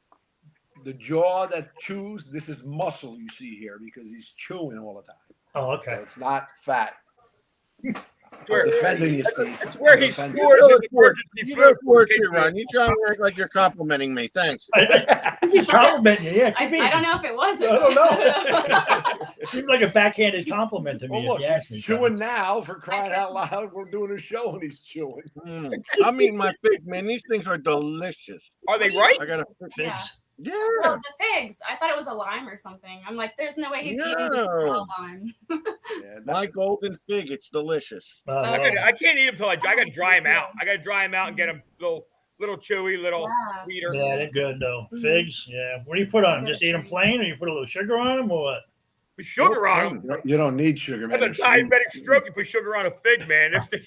S3: the jaw that chews, this is muscle you see here because he's chewing all the time.
S4: Oh,
S3: So
S4: okay.
S3: it's not fat.
S1: Where-
S3: I'm defending you, Steve.
S1: It's where
S3: I'm
S1: he
S3: defending
S1: scores
S2: you.
S1: in emergency
S2: You go for it
S1: food.
S2: too, Ron. You try and act like you're complimenting me. Thanks.
S4: He's complimenting you. Yeah, keep
S5: I don't know if it was.
S4: I don't know. Seemed like a backhanded compliment to me.
S3: Well,
S4: if
S3: look,
S4: you ask me.
S3: he's chewing now for crying out loud. We're doing a show and he's chewing.
S2: I'm eating my fig, man. These things are delicious.
S1: Are they right?
S2: I got a
S5: Yeah.
S2: yeah.
S5: Oh, the figs. I thought it was a lime or something. I'm like, there's no way he's eating just
S2: No.
S5: raw lime.
S3: Yeah,
S2: My golden fig. It's delicious.
S1: I can't eat them till I got to dry them out. I got to dry them out and get them little chewy, little
S5: Yeah.
S1: sweeter.
S4: Yeah, they're good though.
S5: Mhm.
S4: Figs. Yeah. What do you put on them? Just eat them plain, or you put a little sugar on them, or what?
S1: With sugar on them.
S3: You don't need sugar, man.
S1: That's a diabetic stroke. You put sugar on a fig, man. This thing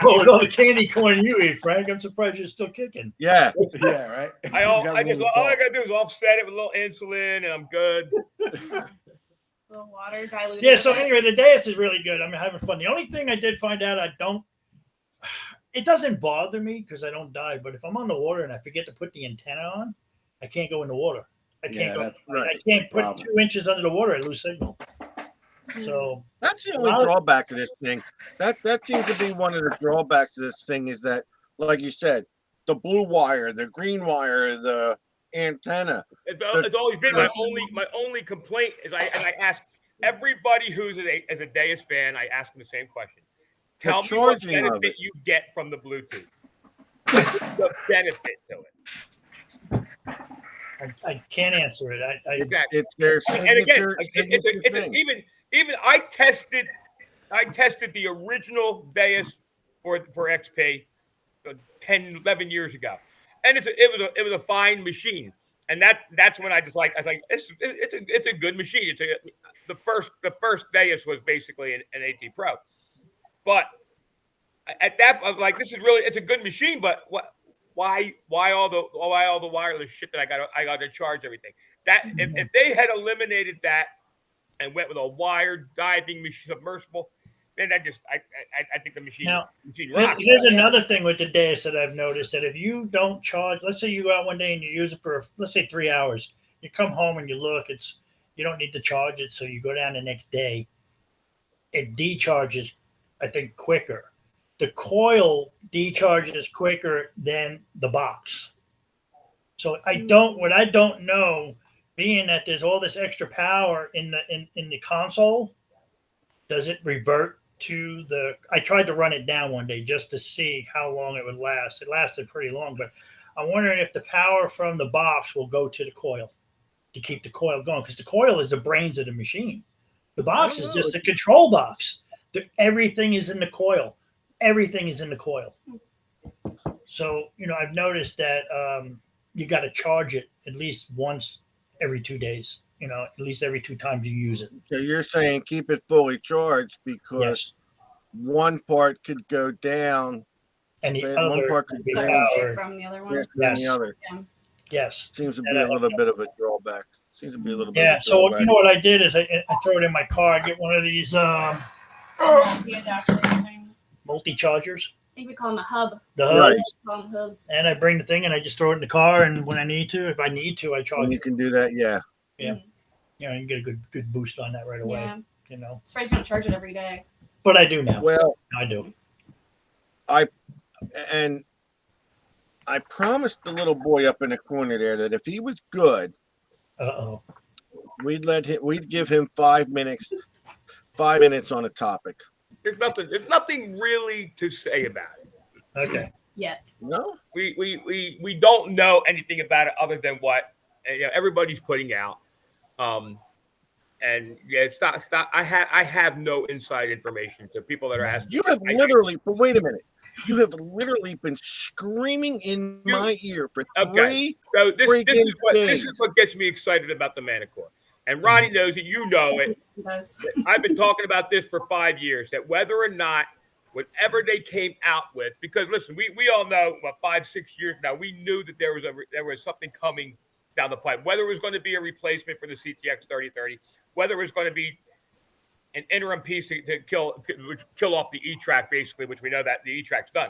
S4: Oh, with all the candy corn you eat, Frank. I'm surprised you're still kicking.
S2: Yeah.
S3: Yeah, right.
S1: all I gotta do is offset it with a little insulin, and I'm good.
S5: A little water diluted.
S4: Yeah. So
S5: with it.
S4: anyway, the Deus is really good. I'm having fun. The only thing I did find out, it doesn't bother me because I don't dive. But if I'm on the water and I forget to put the antenna on, I can't go in the water. I can't go.
S3: that's
S4: I can't put
S3: problem.
S4: 2 inches under the water. I lose signal. So
S2: That's the only drawback of this thing. That seems to be one of the drawbacks of this thing is that, like you said, the blue wire, the green wire, the antenna.
S1: It's always been my only complaint is I ask everybody who's as a Deus fan, I ask them the same question. Tell me what
S2: charging of
S1: benefit
S2: it.
S1: you get from the Bluetooth. What's the benefit to it?
S4: I can't answer it.
S1: Exactly.
S2: It's their
S1: And again,
S2: signature thing.
S1: even I tested the original Deus for XP 10, 11 years ago, and it was a fine machine. And that's when I was like, it's a good machine. The first Deus was basically an AT Pro, but at that I was like, it's a good machine, but why all the wireless shit that I got to charge everything? That if they had eliminated that and went with a wired diving machine, submersible, then I think the machine rocks.
S4: Here's another thing with the Deus that I've noticed, that if you don't charge, let's say you go out one day and you use it for, let's say 3 hours, you come home and you look, you don't need to charge it, so you go down the next day, it decharges, I think, quicker. The coil decharges quicker than the box. So what I don't know, being that there's all this extra power in the console, does it revert to I tried to run it down one day just to see how long it would last. It lasted pretty long, but I'm wondering if the power from the box will go to the coil to keep the coil going, because the coil is the brains of the machine. The box is just a control box. Everything is in the coil. Everything is in the coil. So, I've noticed that you got to charge it at least once every 2 days. At least every 2 times you use it.
S2: So you're saying keep it fully charged because one part could go down
S4: and the
S2: one
S4: other
S2: part could
S4: be
S5: Separate from the other one.
S2: than the other.
S5: Yeah.
S4: Yes.
S2: Seems to be a little bit of a drawback. Seems to be a little bit.
S4: Yeah.
S2: Of a
S4: So
S2: drawback.
S4: what I did is I throw it in my car. I get one of these
S5: The adapter thing.
S4: multi-chargers.
S5: I think we call them a hub.
S4: The
S2: Right.
S4: hubs.
S5: We call them hubs.
S4: And I bring the thing and I just throw it in the car. And when I need to, if I need to, I charge
S2: When you
S4: it.
S2: can do that, yeah.
S4: Yeah. You can get a good boost on that right away.
S5: Yeah. Surprised you don't charge it every day.
S4: But I do now.
S2: Well,
S4: I do.
S2: I promised the little boy up in the corner there that if he was good, we'd give him 5 minutes. 5 minutes on a topic.
S1: There's nothing really to say about it.
S4: Okay.
S5: Yet.
S2: No,
S1: We don't know anything about it other than what everybody's putting out. And stop. I have no inside information to people that are asking.
S2: you have literally. But wait a minute. You have literally been screaming in my ear for 3
S1: So this
S2: days.
S1: is what gets me excited about the Manicore. And Ronnie knows it. You know it. I've been talking about this for 5 years, that whether or not whatever they came out with, because listen, we all know, 5, 6 years now, we knew that there was something coming down the pipe, whether it was going to be a replacement for the CTX 3030, whether it was going to be an interim piece to kill off the E-Track, basically, which we know that the E-Track's done.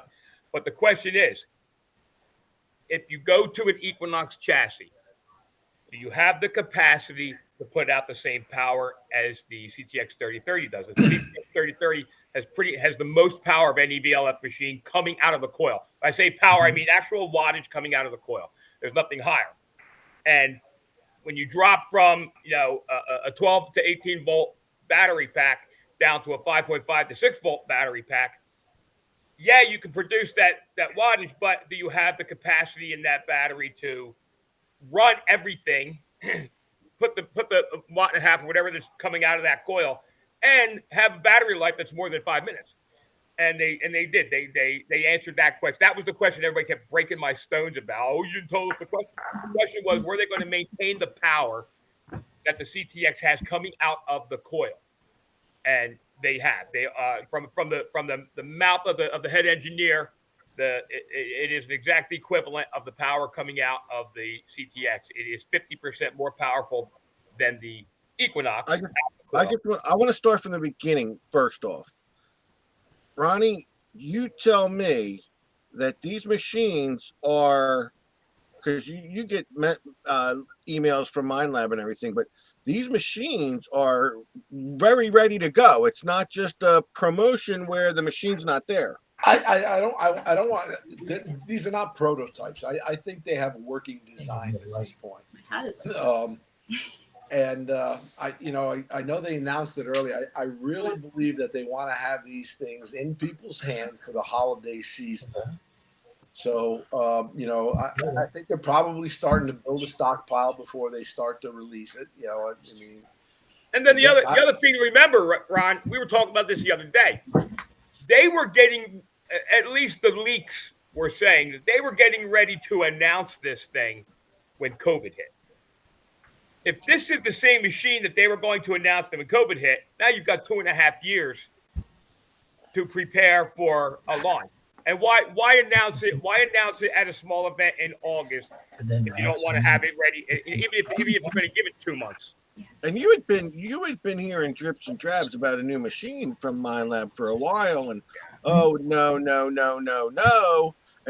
S1: But the question is, if you go to an Equinox chassis, do you have the capacity to put out the same power as the CTX 3030 does? The CTX 3030 has the most power of any VLF machine coming out of the coil. When I say power, I mean actual wattage coming out of the coil. There's nothing higher. And when you drop from a 12 to 18 volt battery pack down to a 5.5 to 6 volt battery pack, you can produce that wattage, but do you have the capacity in that battery to run everything, put the watt and a half or whatever that's coming out of that coil, and have a battery life that's more than 5 minutes? And they did. They answered that question. That was the question everybody kept breaking my stones about. Oh, you didn't tell us the question. The question was, were they going to maintain the power that the CTX has coming out of the coil? And they have. They from the mouth of the head engineer, it is an exact equivalent of the power coming out of the CTX. It is 50% more powerful than the Equinox.
S2: I want to start from the beginning. First off, Ronnie, you tell me that these machines are, because you get emails from MindLab and everything, but these machines are very ready to go. It's not just a promotion where the machine's not there.
S3: I don't want. These are not prototypes. I think they have working designs at this point.
S5: How does that?
S3: And I know they announced it early. I really believe that they want to have these things in people's hands for the holiday season. So, I think they're probably starting to build a stockpile before they start to release it.
S1: And then the other thing to remember, Ron, we were talking about this the other day. They were getting, at least the leaks were saying that they were getting ready to announce this thing when COVID hit. If this is the same machine that they were going to announce when COVID hit, now you've got 2.5 years to prepare for a launch. And why announce it? Why announce it at a small event in August if you don't want to have it ready? Even if you're going to give it 2 months.
S2: And you had been hearing drips and drabs about a new machine from Minelab for a while, and oh no, and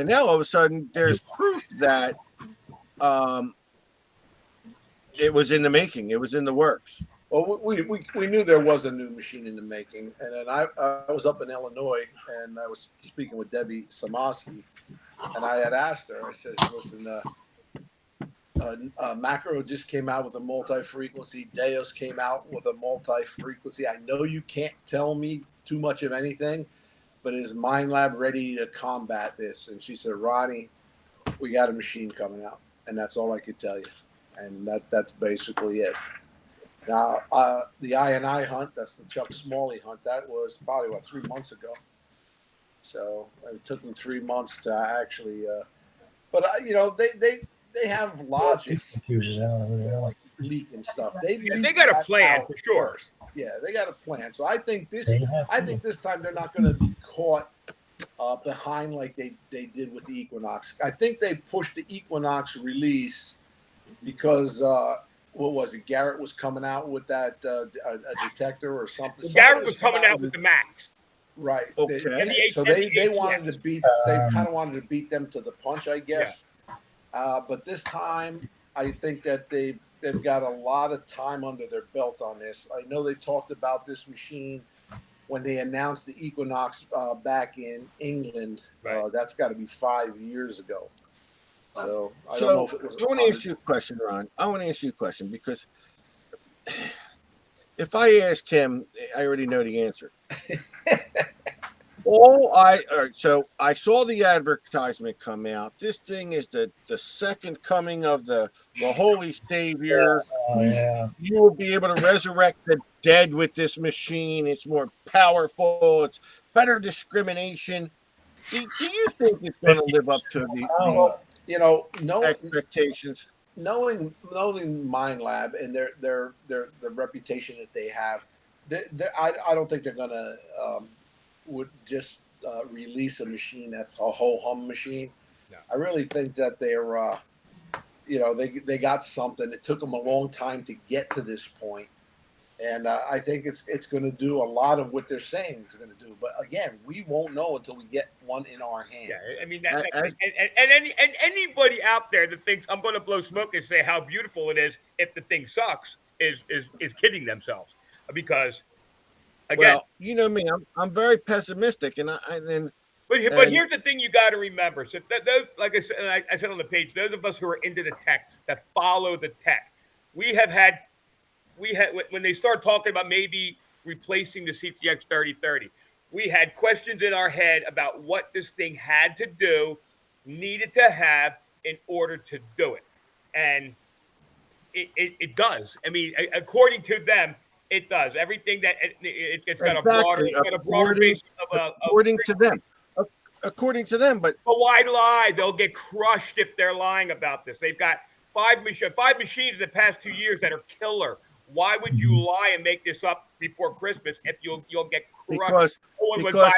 S2: now all of a sudden there's proof that it was in the making, it was in the works.
S3: Well, we knew there was a new machine in the making, and then I was up in Illinois, and I was speaking with Debbie Samosky, and I had asked her. I said, "Listen, Macro just came out with a multi-frequency. Deus came out with a multi-frequency. I know you can't tell me too much of anything, but is Minelab ready to combat this?" And she said, "Ronnie, we got a machine coming out, and that's all I could tell you." And that's basically it. Now, the INI hunt, that's the Chuck Smalley hunt, that was probably, 3 months ago. So it took them 3 months to actually, they have logic, like leaking stuff. They
S1: got a plan for sure.
S3: First. Yeah, they got a plan. So I think this time they're not going to be caught behind like they did with the Equinox. I think they pushed the Equinox release because what was it? Garrett was coming out with that a detector or something.
S1: Garrett was coming out with the Max.
S3: Right.
S2: Okay.
S3: They wanted to beat. They kind of wanted to beat them to the punch, I guess. Yeah. But this time, I think that they've got a lot of time under their belt on this. I know they talked about this machine when they announced the Equinox back in England.
S1: Right.
S3: That's got to be 5 years ago. So I don't know if it was.
S2: I want to ask you a question, Ron. I want to ask you a question because if I ask him, I already know the answer. So I saw the advertisement come out. This thing is the second coming of the Holy Savior.
S4: Oh, yeah.
S2: You will be able to resurrect the dead with this machine. It's more powerful. It's better discrimination. Do you think it's going to live up to the expectations?
S3: Knowing Minelab and their reputation that they have, I don't think they're gonna would just release a machine that's a whole hum machine.
S1: No.
S3: I really think that they're they got something. It took them a long time to get to this point. And I think it's going to do a lot of what they're saying it's going to do. But again, we won't know until we get one in our hands.
S1: Yeah, I mean, and anybody out there that thinks I'm going to blow smoke and say how beautiful it is if the thing sucks is kidding themselves. Because again,
S2: well, you know me, I'm very pessimistic,
S1: but here's the thing you got to remember. So those, like I said on the page, those of us who are into the tech, that follow the tech, we had when they start talking about maybe replacing the CTX 3030, we had questions in our head about what this thing had to do, needed to have in order to do it. And it does. I mean, according to them, it does. Everything that it's got
S2: exactly.
S1: a broader base of
S2: according to them, but
S1: why lie? They'll get crushed if they're lying about this. They've got five machines in the past 2 years that are killer. Why would you lie and make this up before Christmas if you'll get crushed?
S2: Because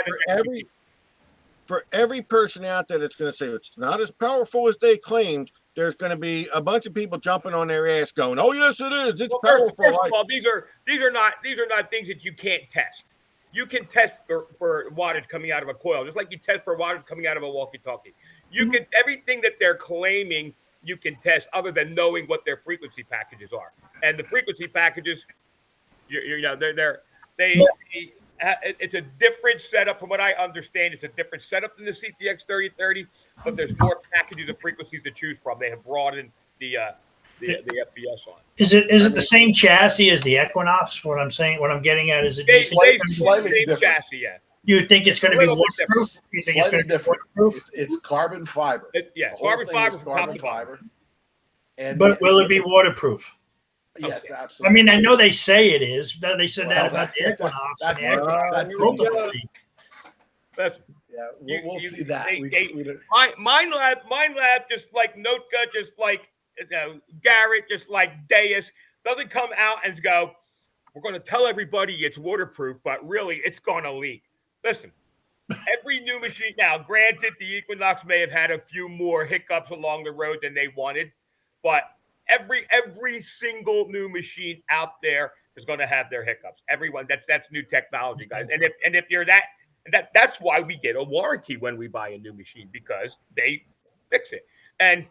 S2: for every person out there that's going to say it's not as powerful as they claimed, there's going to be a bunch of people jumping on their ass going, "Oh yes, it is. It's powerful."
S1: First of all, these are not things that you can't test. You can test for wattage coming out of a coil, just like you test for wattage coming out of a walkie-talkie. You can everything that they're claiming you can test, other than knowing what their frequency packages are. And the frequency packages, it's a different setup from what I understand. It's a different setup than the CTX 3030, but there's more packages of frequencies to choose from. They have broadened the the FBS on.
S4: Is it the same chassis as the Equinox? What I'm saying, what I'm getting at is it.
S3: Slightly
S1: Same
S3: different.
S1: chassis, yeah.
S4: You think it's going to be
S1: A little bit
S4: waterproof? You think it's
S3: Slightly
S4: going to be
S3: different.
S4: waterproof?
S3: It's carbon fiber.
S1: Yeah,
S3: The whole
S1: carbon
S3: thing
S1: fiber
S3: is
S1: from top
S3: carbon
S1: to bottom.
S3: fiber. And
S4: But will it be waterproof?
S3: Yes,
S1: Okay.
S3: absolutely.
S4: I mean, I know they say it is. They said
S3: Well,
S4: that about the
S3: that's-
S4: Equinox.
S3: that's-
S4: and the Equinox
S3: that's
S4: is
S3: the-
S4: ultimately-
S1: That's
S3: Yeah,
S1: You-
S3: we'll
S1: you-
S3: see that.
S1: they- Mine Lab, just like Notka, just like Garrett, just like Deus, doesn't come out and go, we're going to tell everybody it's waterproof, but really it's going to leak. Listen, every new machine now, granted, the Equinox may have had a few more hiccups along the road than they wanted, but every single new machine out there is going to have their hiccups. Everyone, that's new technology, guys. And if you're that's why we get a warranty when we buy a new machine, because they fix it. And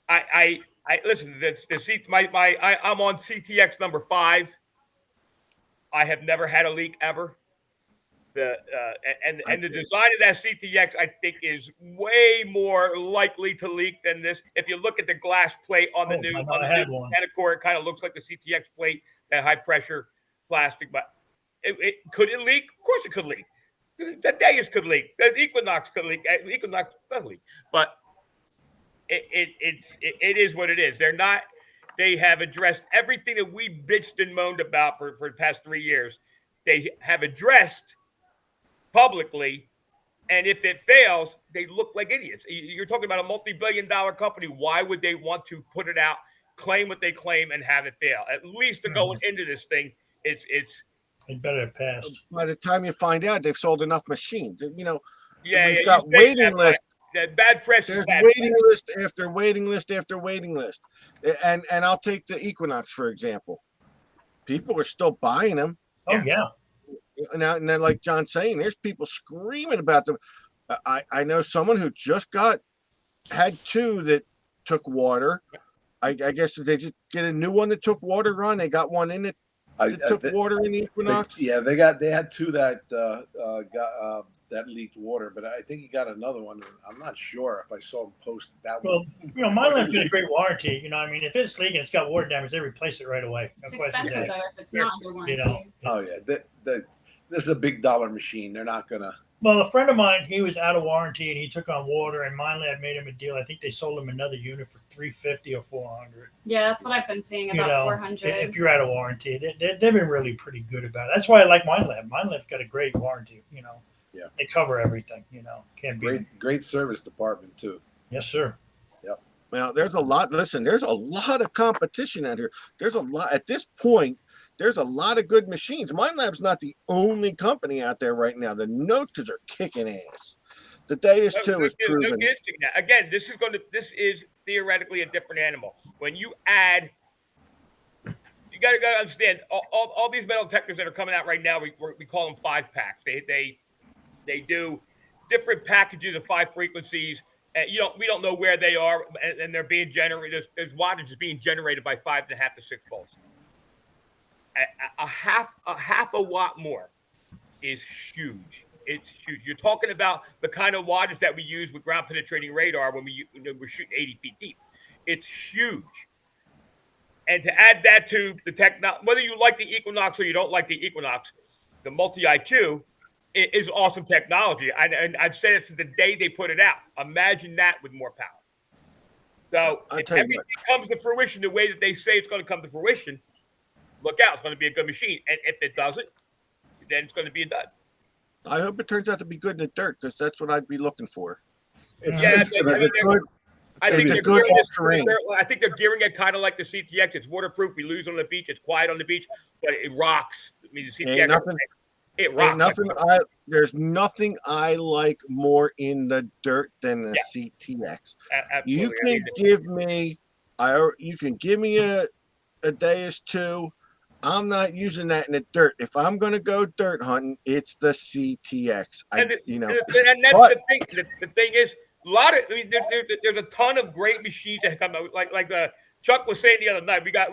S1: I listen. I'm on CTX number 5. I have never had a leak ever. The design of that CTX, I think, is way more likely to leak than this. If you look at the glass plate on the new Anacore, it kind of looks like the CTX plate, that high pressure plastic. But could it leak? Of course, it could leak. The Deus could leak. The Equinox could leak. The Equinox does leak. But it is what it is. They have addressed everything that we bitched and moaned about for the past 3 years. They have addressed publicly, and if it fails, they look like idiots. You're talking about a multi-billion-dollar company. Why would they want to put it out, claim what they claim, and have it fail? At least they're going into this thing. It's
S4: better have passed.
S2: By the time you find out, they've sold enough machines.
S1: It's
S2: got waiting lists.
S1: Bad press.
S2: There's waiting list after waiting list after waiting list, and I'll take the Equinox for example. People are still buying them.
S4: Oh yeah.
S2: And then, like John's saying, there's people screaming about them. I know someone who just had 2 that took water. I guess they just get a new one that took water run. They got one in it that took water in the Equinox.
S3: They had 2 that got that leaked water, but I think he got another one. I'm not sure if I saw him post that one.
S4: Well, my lab's got a great warranty. I mean, if it's leaking, it's got water damage, they replace it right away.
S5: It's expensive though if it's not under warranty.
S3: Oh yeah, this is a big dollar machine. They're not gonna.
S4: Well, a friend of mine, he was out of warranty and he took on water, and my lab made him a deal. I think they sold him another unit for $350 or $400.
S5: Yeah, that's what I've been seeing, about 400.
S4: If you're out of warranty, they've been really pretty good about it. That's why I like my lab. My lab's got a great warranty.
S3: Yeah,
S4: they cover everything. Can't be
S3: great service department too.
S4: Yes, sir.
S3: Yep.
S2: Now there's a lot. Listen, there's a lot of competition out here. There's a lot at this point. There's a lot of good machines. MindLab's not the only company out there right now. The Notkas are kicking ass. The Deus 2 is proven.
S1: Again, this is theoretically a different animal. When you add, you got to understand all these metal detectors that are coming out right now. We call them 5-packs. They do different packages of 5 frequencies. And we don't know where they are, and they're being generated. There's wattage being generated by 5.5 to 6 volts. A half a watt more is huge. It's huge. You're talking about the kind of wattage that we use with ground penetrating radar when we're shooting 80 feet deep. It's huge. And to add that to the technology, whether you like the Equinox or you don't like the Equinox, the Multi-IQ is awesome technology. And I've said it since the day they put it out. Imagine that with more power. So if everything comes to fruition the way that they say it's going to come to fruition, look out. It's going to be a good machine. And if it doesn't, then it's going to be a dud.
S2: I hope it turns out to be good in the dirt, because that's what I'd be looking for.
S1: I think they're gearing it kind of like the CTX. It's waterproof. We lose on the beach. It's quiet on the beach, but it rocks. I mean, the CTX, it rocks.
S2: There's nothing I like more in the dirt than the CTX.
S1: Absolutely.
S2: You can give me a Deus 2. I'm not using that in the dirt. If I'm going to go dirt hunting, it's the CTX.
S1: And that's the thing. The thing is, there's a ton of great machines that come out. Like Chuck was saying the other night, we got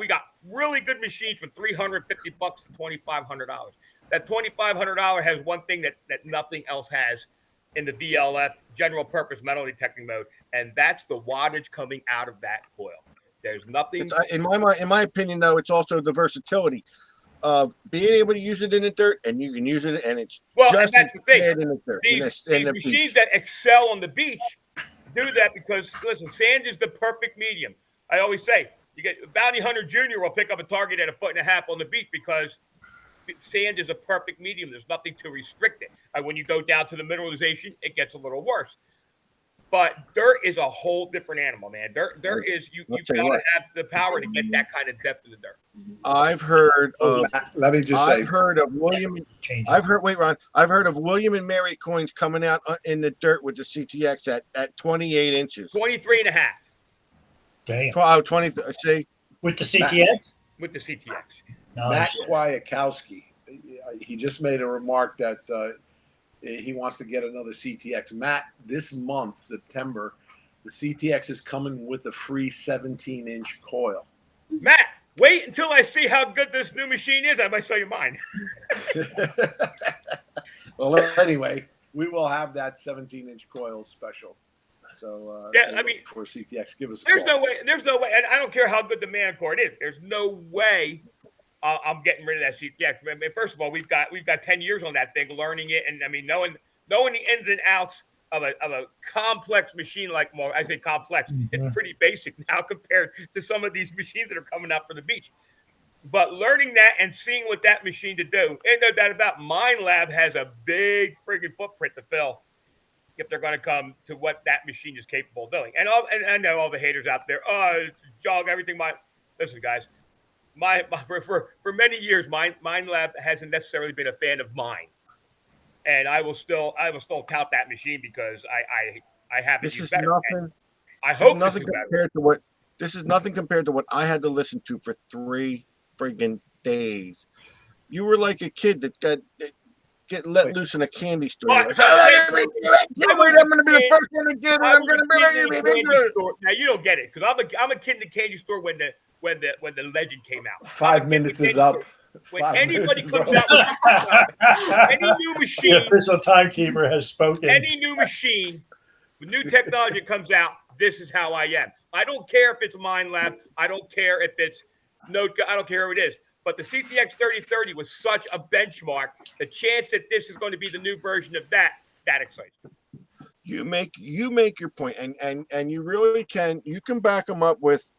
S1: really good machines for $350 to $2,500. That $2,500 has one thing that nothing else has in the VLF general purpose metal detecting mode, and that's the wattage coming out of that coil. There's nothing.
S2: In my mind, in my opinion, though, it's also the versatility of being able to use it in the dirt, and you can use it, and it's
S1: Well,
S2: just
S1: and that's the thing.
S2: bad in the dirt.
S1: These
S2: in the
S1: machines
S2: beach.
S1: that excel on the beach do that because, listen, sand is the perfect medium. I always say, you get Bounty Hunter Jr. will pick up a target at 1.5 feet on the beach because sand is a perfect medium. There's nothing to restrict it. And when you go down to the mineralization, it gets a little worse. But dirt is a whole different animal, man. Dirt is you've got to have the power to get that kind of depth in the dirt.
S2: I've heard of.
S3: Let me just say.
S2: I've heard of William. I've heard. Wait, Ron. I've heard of William and Mary coins coming out in the dirt with the CTX at 28 inches.
S1: 23 and a half.
S4: Damn.
S2: 20. See.
S4: With the CTX?
S1: With the CTX.
S3: Matt
S4: Nice.
S3: Kwiatkowski, he just made a remark that he wants to get another CTX. Matt, this month, September, the CTX is coming with a free 17-inch coil.
S1: Matt, wait until I see how good this new machine is. I might show you mine.
S3: Well, anyway, we will have that 17-inch coil special. So
S1: yeah, I mean,
S3: for CTX, give us.
S1: There's no way, and I don't care how good the man cord is. There's no way I'm getting rid of that CTX. I mean, first of all, we've got 10 years on that thing, learning it, and I mean, knowing the ins and outs of a complex machine like more. I say complex. It's pretty basic now compared to some of these machines that are coming out for the beach. But learning that and seeing what that machine to do, ain't no doubt about. Minelab has a big friggin' footprint to fill if they're going to come to what that machine is capable of doing. And I know all the haters out there. Oh, jog everything. Listen, guys. For many years, Minelab hasn't necessarily been a fan of mine, and I will still tout that machine because I haven't
S2: This
S1: used
S2: is
S1: better.
S2: nothing.
S1: I hope
S2: nothing
S1: this is
S2: compared to what. This is nothing compared to what I had to listen to for 3 friggin' days. You were like a kid that get let loose in a candy store.
S1: But,
S2: Like, I'm going to be the first one to get it. I'm going to be
S1: Now you don't get it because I'm a kid in the candy store when the legend came out.
S3: 5 minutes is up.
S1: When anybody comes out with any new machine,
S4: The official timekeeper has spoken.
S1: any new machine, with new technology comes out, this is how I am. I don't care if it's Minelab. I don't care if it's Note. I don't care who it is. But the CTX 3030 was such a benchmark. The chance that this is going to be the new version of that excites me.
S2: You make your point, and you really can. You can back them up with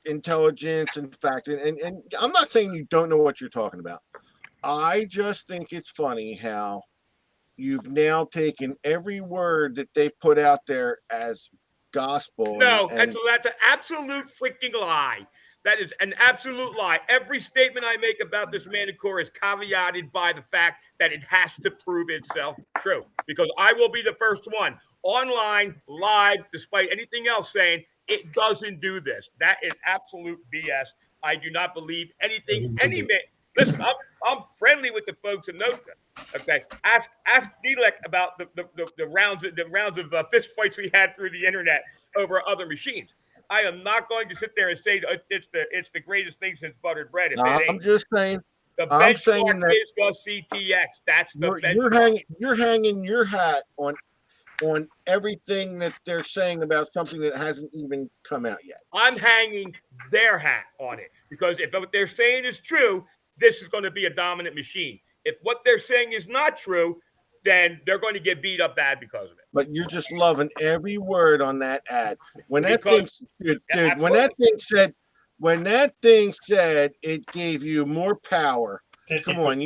S2: intelligence and fact. And I'm not saying you don't know what you're talking about. I just think it's funny how you've now taken every word that they've put out there as gospel.
S1: No, that's an absolute freaking lie. That is an absolute lie. Every statement I make about this Manticore is caveated by the fact that it has to prove itself true. Because I will be the first one online, live, despite anything else saying it doesn't do this. That is absolute BS. I do not believe anything. Listen, I'm friendly with the folks in Noka. Okay, ask Delek about the rounds of fist fights we had through the internet over other machines. I am not going to sit there and say it's the greatest thing since buttered bread.
S2: I'm just saying.
S1: The
S2: I'm saying
S1: benchmark
S2: that
S1: is the CTX. That's the benchmark.
S2: You're hanging your hat on everything that they're saying about something that hasn't even come out yet.
S1: I'm hanging their hat on it because if what they're saying is true, this is going to be a dominant machine. If what they're saying is not true, then they're going to get beat up bad because of it.
S2: But you're just loving every word on that ad. When that thing said it gave you more power. Come on,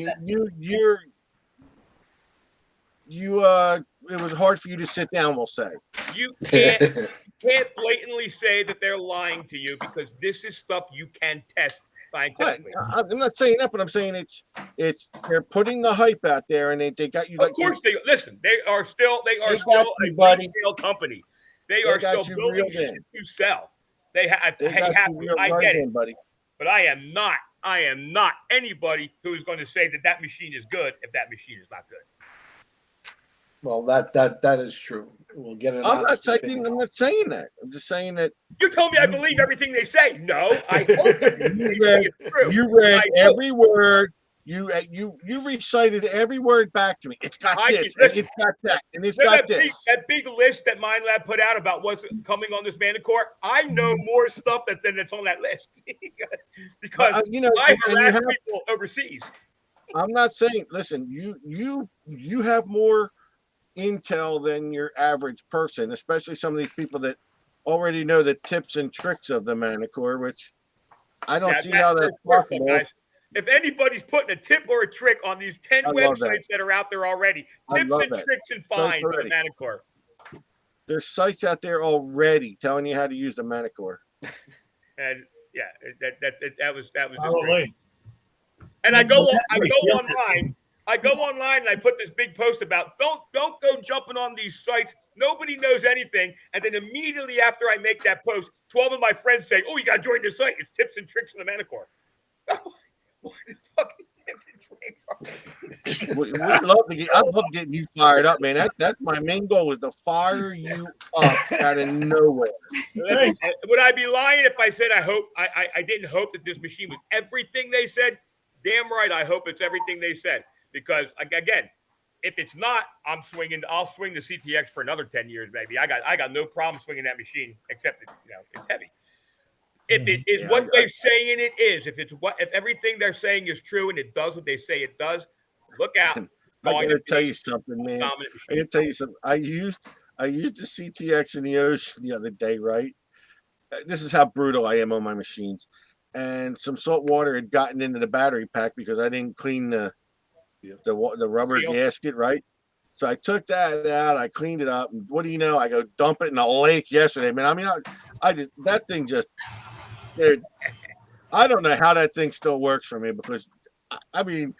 S2: it was hard for you to sit down, we'll say.
S1: You can't blatantly say that they're lying to you because this is stuff you can test scientifically.
S2: I'm not saying that, but I'm saying it's they're putting the hype out there, and they got you.
S1: Of course, they listen. They are still a retail company. They are still building shit to sell. I get it,
S2: buddy.
S1: But I am not anybody who is going to say that machine is good if that machine is not good.
S3: Well, that is true. We'll get it.
S2: I'm not saying that. I'm just saying that.
S1: You told me I believe everything they say. No, I hope
S2: you read every word You recited every word back to me. It's got
S1: I
S2: this,
S1: can-
S2: and it's got that, and it's
S1: Remember
S2: got this.
S1: that big list that Mind Lab put out about what's coming on this Manicore? I know more stuff that's on that list because
S2: You know,
S1: I
S2: and you
S1: harass
S2: have.
S1: people overseas.
S2: I'm not saying. Listen, you have more intel than your average person, especially some of these people that already know the tips and tricks of the Manicore, which I don't see how that's possible.
S1: Guys. If anybody's putting a tip or a trick on these 10
S2: I love
S1: websites that are out there already,
S2: I
S1: tips
S2: love
S1: and
S2: that.
S1: tricks and finds on the
S2: already.
S1: Manicore.
S2: There's sites out there already telling you how to use the Manicore.
S1: And yeah, that was just great.
S4: Probably.
S1: And I go online and I put this big post about don't go jumping on these sites. Nobody knows anything. And then immediately after I make that post, 12 of my friends say, "Oh, you got to join this site. It's tips and tricks on the Manicore." What the fucking tips and tricks are?
S2: We love to get. I love getting you fired up, man. That's my main goal is to fire you up out of nowhere.
S1: Listen, would I be lying if I said I didn't hope that this machine was everything they said? Damn right, I hope it's everything they said. Because again, if it's not, I'll swing the CTX for another 10 years, baby. I got no problem swinging that machine, except it's heavy. If it is what they're saying it is, if everything they're saying is true and it does what they say it does, look out.
S2: I gotta tell you something, man. I gotta tell you something. I used the CTX in the ocean the other day, right? This is how brutal I am on my machines. And some salt water had gotten into the battery pack because I didn't clean the rubber gasket, right? So I took that out, I cleaned it up, and what do you know? I go dump it in a lake yesterday, man. I mean, I just that thing just, dude. I don't know how that thing still works for me because, I mean,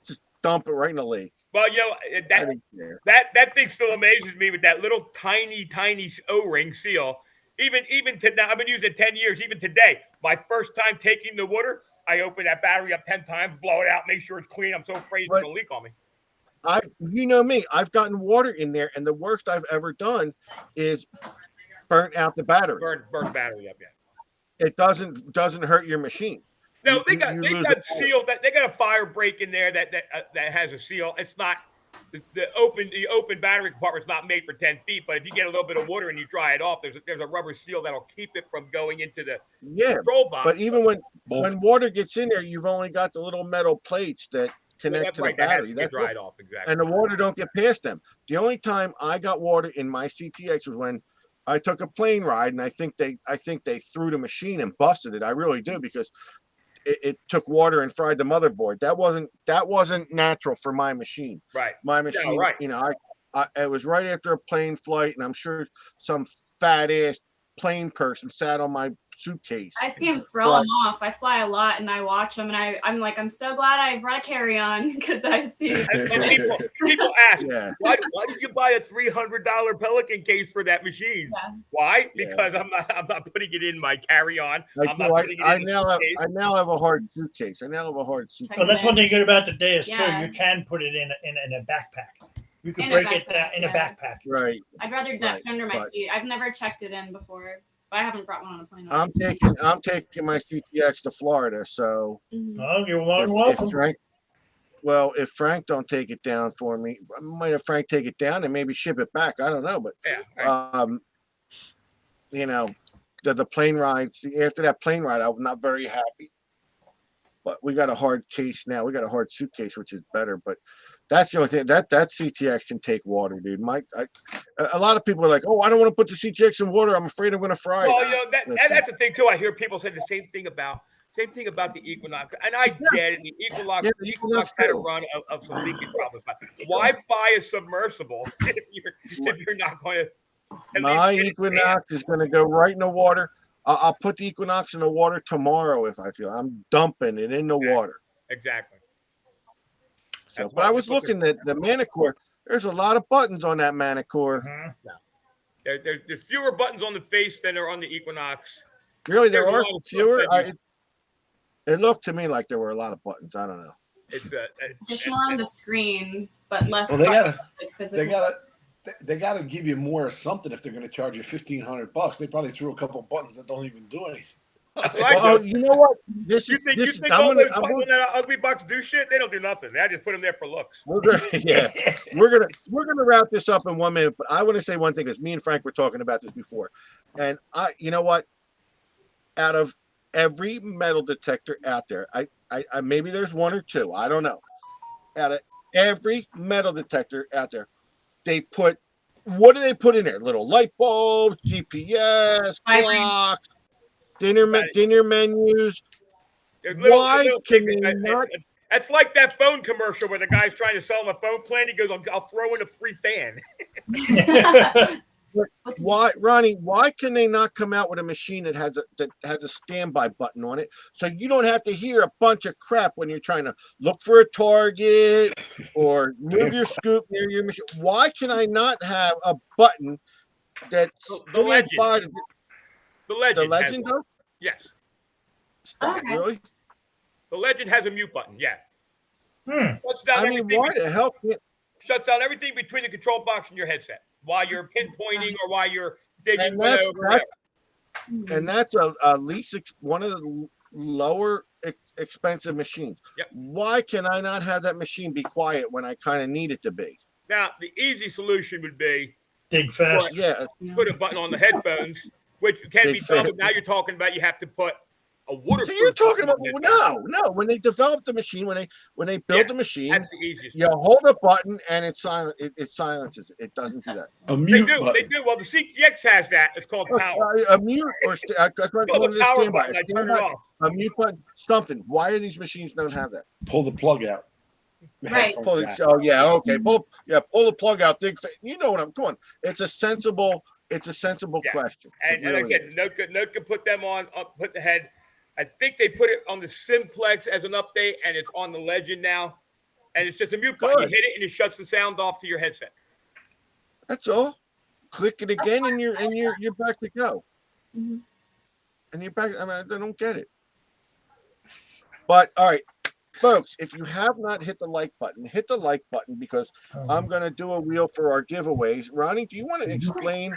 S2: just dump it right in the lake.
S1: Well, that thing still amazes me with that little tiny O-ring seal. Even to now, I've been using it 10 years. Even today, my first time taking the water, I open that battery up 10 times, blow it out, make sure it's clean. I'm so afraid it's going to leak on me.
S2: You know me, I've gotten water in there, and the worst I've ever done is burnt out the battery.
S1: Burn battery up, yeah.
S2: It doesn't hurt your machine.
S1: No, they got sealed. They got a fire break in there that has a seal. It's not the open battery compartment's not made for 10 feet. But if you get a little bit of water and you dry it off, there's a rubber seal that'll keep it from going into the control box.
S2: But even when water gets in there, you've only got the little metal plates that connect to the battery.
S1: That's dried off, exactly.
S2: And the water don't get past them. The only time I got water in my CTX was when I took a plane ride, and I think they threw the machine and busted it. I really do, because it took water and fried the motherboard. That wasn't natural for my machine.
S1: Right.
S2: My machine, it was right after a plane flight, and I'm sure some fat ass plane person sat on my suitcase.
S5: I see him throw them off. I fly a lot and I watch them, and I'm like, I'm so glad I brought a carry-on, because I see
S1: people ask, why did you buy a $300 Pelican case for that machine? Yeah. Why? Because I'm not putting it in my carry-on.
S2: I now have a hard suitcase.
S4: So that's one thing good about the Deus too. You can put it in a backpack. You can break it down in a backpack.
S2: Right.
S5: I'd rather that under my seat. I've never checked it in before. But I haven't brought one on a plane.
S2: I'm taking my CTX to Florida, so.
S4: Oh, you're welcome.
S2: If Frank don't take it down for me, I might have Frank take it down and maybe ship it back. I don't know, but the plane rides after that plane ride, I'm not very happy. But we got a hard case now. We got a hard suitcase, which is better. But that's the only thing that CTX can take water, dude. A lot of people are like, "Oh, I don't want to put the CTX in water. I'm afraid I'm going to fry it."
S1: Well, that's the thing too. I hear people say the same thing about the Equinox, and I get it. The Equinox had a run of some leaking problems. But why buy a submersible if you're not going to?
S2: My Equinox is going to go right in the water. I'll put the Equinox in the water tomorrow if I feel. I'm dumping it in the water.
S1: Exactly.
S2: So, but I was looking at the Manicore. There's a lot of buttons on that Manicore.
S1: There's fewer buttons on the face than there are on the Equinox.
S2: Really, there are fewer. It looked to me like there were a lot of buttons. I don't know.
S5: It's more on the screen, but less.
S3: Well, they gotta give you more or something if they're going to charge you $1,500. They probably threw a couple buttons that don't even do anything.
S1: That's what I
S2: Well,
S1: do.
S2: you know what? This
S1: You
S2: is
S1: think,
S2: this
S1: you
S2: is.
S1: think
S2: I'm
S1: all
S2: gonna.
S1: those people in that ugly bucks do shit? They don't do nothing. I just put them there for looks.
S2: We're gonna, yeah, we're gonna wrap this up in 1 minute. But I want to say one thing because me and Frank were talking about this before, and you know what? Out of every metal detector out there, I maybe there's one or two. I don't know. Out of every metal detector out there, they put what do they put in there? Little light bulbs, GPS, clocks, dinner menus.
S1: There's
S2: Why
S1: little
S2: can
S1: things
S2: they not?
S1: That's like that phone commercial where the guy's trying to sell him a phone plan. He goes, "I'll throw in a free fan."
S2: Why, Ronnie? Why can they not come out with a machine that has a standby button on it, so you don't have to hear a bunch of crap when you're trying to look for a target or move your scoop near your machine? Why can I not have a button that's
S1: The Legend.
S2: by
S1: The Legend.
S2: the
S1: has
S2: Legend
S1: one.
S2: though?
S1: Yes.
S2: Stop,
S5: Okay.
S2: really?
S1: The Legend has a mute button. Yeah. Shuts down
S2: I mean,
S1: everything.
S2: why the hell?
S1: Shuts down everything between the control box and your headset while you're pinpointing or while you're digging
S2: And that's
S1: whatever. whatever.
S2: and that's one of the lower expensive machines.
S1: Yep.
S2: Why can I not have that machine be quiet when I kind of need it to be?
S1: Now, the easy solution would be
S4: Dig fast.
S2: Yeah,
S1: put a button on the headphones, which can
S2: Big
S1: be done.
S2: fan.
S1: But now you're talking about you have to put a waterproof.
S2: so you're talking about
S1: button on the
S2: no. When they developed the machine, when they build
S1: Yeah,
S2: the machine,
S1: That's the easiest.
S2: you hold a button and it silent. It silences. It doesn't do that.
S3: A
S1: They
S3: mute
S1: do.
S3: button.
S1: They do. Well, the CTX has that. It's called power.
S2: A mute or that's what I
S1: It's called
S2: call
S1: the
S2: it. A
S1: power
S2: standby.
S1: button. I turn it off.
S2: A mute button. Something. Why are these machines don't have that?
S3: Pull the plug out.
S5: Right.
S3: Headphone
S2: Pull it,
S3: jack.
S2: oh yeah, okay. Pull the plug out. You know what I'm doing. It's a sensible
S1: Yeah.
S2: question.
S1: And,
S2: It
S1: and like I
S2: really
S1: said,
S2: is.
S1: Note could put them on, put the head. I think they put it on the Simplex as an update, and it's on the Legend now. And it's just a mute button. You
S2: Good.
S1: hit it, and it shuts the sound off to your headset.
S2: That's all. Click it again, and you're back to go.
S5: Mhm.
S2: And you're back. I mean, I don't get it. But all right, folks, if you have not hit the like button, hit the like button because I'm going to do a wheel for our giveaways. Ronnie, do you want to explain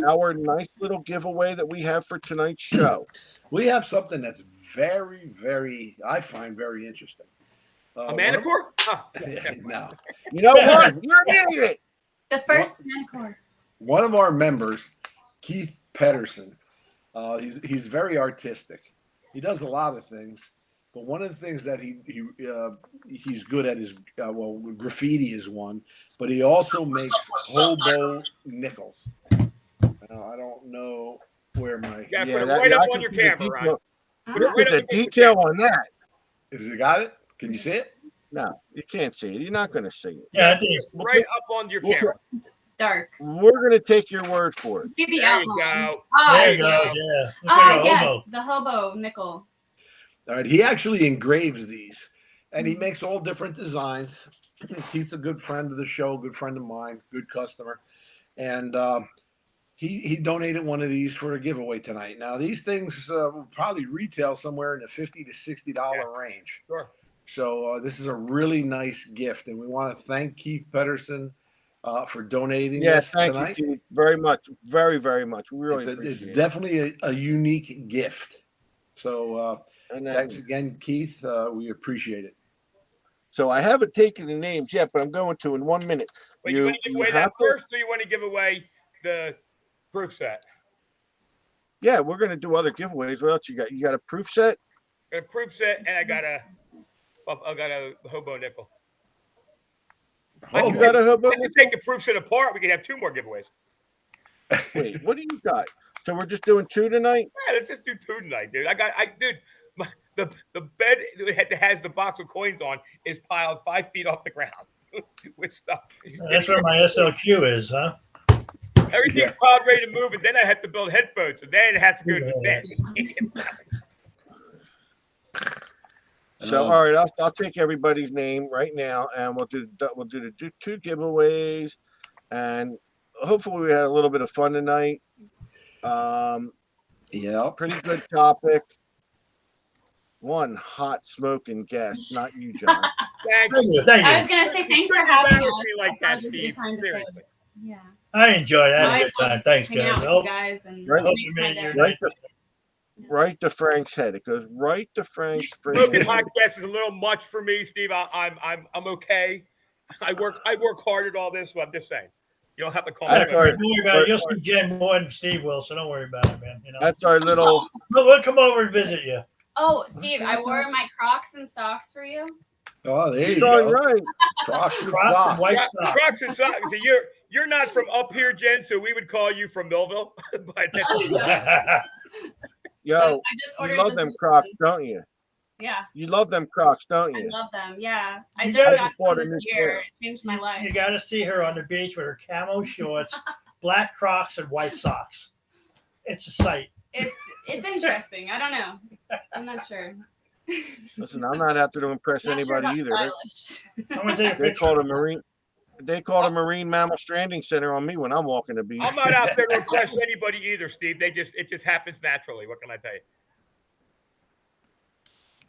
S2: our nice little giveaway that we have for tonight's show?
S3: We have something that's very, very, I find very interesting.
S1: A
S3: one of-
S1: Manicore? Huh.
S3: no.
S2: You know what? You're an idiot.
S5: The first Manicore.
S3: One of our members, Keith Pedersen, he's very artistic. He does a lot of things, but one of the things that he's good at is graffiti is one, but he also makes hobo nickels. Now, I don't know where my
S1: Yeah,
S2: Yeah,
S1: put it
S2: that-
S1: right
S2: yeah,
S1: up
S2: I
S1: on
S2: can
S1: your
S2: see the
S1: camera,
S2: detail.
S1: Ryan. Put it
S2: Look
S1: right
S2: at the
S1: up against
S2: detail on that.
S3: is it got it? Can you see it?
S2: No, you can't see it. You're not going to see it.
S4: Yeah, I think it's
S1: Right up on your
S2: We'll
S1: camera.
S5: Dark.
S2: We're going to take your word for
S5: You
S2: it.
S5: see the
S1: There you
S5: outline.
S1: go.
S5: Oh, I
S4: there
S5: see
S4: you go.
S5: it.
S4: Yeah. Looks
S5: Ah,
S4: like a
S5: yes,
S4: hobo.
S5: the hobo nickel.
S3: All right, he actually engraves these, and he makes all different designs. Keith's a good friend of the show, good friend of mine, good customer, and he donated one of these for a giveaway tonight. Now these things will probably retail somewhere in the $50 to $60 range.
S1: Sure.
S3: So this is a really nice gift, and we want to thank Keith Pedersen for donating
S2: Yes,
S3: this
S2: thank
S3: tonight.
S2: you, Keith, very much. Very, very much. We really
S3: It's
S2: appreciate it.
S3: definitely a unique gift. So
S2: And then-
S3: thanks again, Keith. We appreciate it.
S2: So I haven't taken the names yet, but I'm going to in 1 minute.
S1: But you want to give away that
S2: have to-
S1: first, or you want to give away the proof set?
S2: Yeah, we're going to do other giveaways. What else you got? You got a proof set?
S1: Got a proof set, and I got a hobo nickel.
S3: Oh,
S2: You got a
S1: I
S2: hobo?
S1: can take the proof set apart. We can have 2 more giveaways.
S2: Wait, what do you got? So we're just doing 2 tonight?
S1: Yeah, let's just do 2 tonight, dude. The bed that has the box of coins on is piled 5 feet off the ground with stuff.
S4: That's where my SLQ is, huh?
S1: Everything's
S3: Yeah.
S1: piled ready to move, and then I have to build headphones, and then it has to go to the bed.
S2: So all right, I'll take everybody's name right now, and we'll do the 2 giveaways, and hopefully we had a little bit of fun tonight.
S3: Yeah.
S2: Pretty good topic. One hot smoking guest, not you, John.
S1: Thanks.
S4: Thank you. Thank
S5: I was
S4: you.
S5: gonna say thanks for
S1: Shouldn't
S5: having
S1: embarrass
S5: us.
S1: me like
S5: I
S1: that,
S5: thought it was a good
S1: Steve.
S5: time to say.
S1: Seriously.
S5: Yeah.
S4: I enjoyed it. I had a
S5: Nice
S4: good time. Thanks,
S5: Hanging
S4: guys.
S5: out with you guys and
S2: Right.
S4: I hope
S5: makes
S4: you
S5: my
S4: made
S5: day.
S4: your
S2: Right.
S4: night.
S2: right to Frank's head. It goes right to Frank's
S1: Broken
S2: freaking head.
S1: podcast is a little much for me, Steve. I'm okay. I work hard at all this, so I'm just saying. You don't have to call me.
S2: That's
S4: Don't
S2: our,
S4: worry about it. You'll see Jen more than Steve will, so don't worry about it, man.
S2: that's our little.
S4: We'll come over and visit you.
S5: Oh, Steve, I wore my Crocs and socks for you.
S3: Oh, there
S2: He's
S3: you
S2: darn
S3: go.
S2: right.
S3: Crocs and
S4: Crocs and
S3: socks.
S4: white socks.
S1: Crocs and socks. So you're not from up here, Jen, so we would call you from Millville. But
S2: Yo,
S5: I just
S2: you
S5: ordered
S2: love
S5: the
S2: them
S5: boots.
S2: Crocs, don't you?
S5: Yeah,
S2: You love them Crocs, don't
S5: I
S2: you?
S5: love them. Yeah, I
S4: You
S5: just
S4: gotta
S5: got
S2: afford
S5: some
S2: a
S5: this
S2: new
S5: year.
S2: pair.
S5: It changed my life.
S4: You got to see her on the beach with her camo shorts, black Crocs, and white socks. It's a sight.
S5: It's interesting. I don't know. I'm not sure.
S2: Listen, I'm not after to impress
S5: Not sure
S2: anybody
S5: about
S2: either.
S5: stylish.
S4: I'm gonna take a
S2: They
S4: picture.
S2: called a marine. They called a marine mammal stranding center on me when I'm walking the beach.
S1: I'm not out there to impress anybody either, Steve. It just happens naturally. What can I tell you?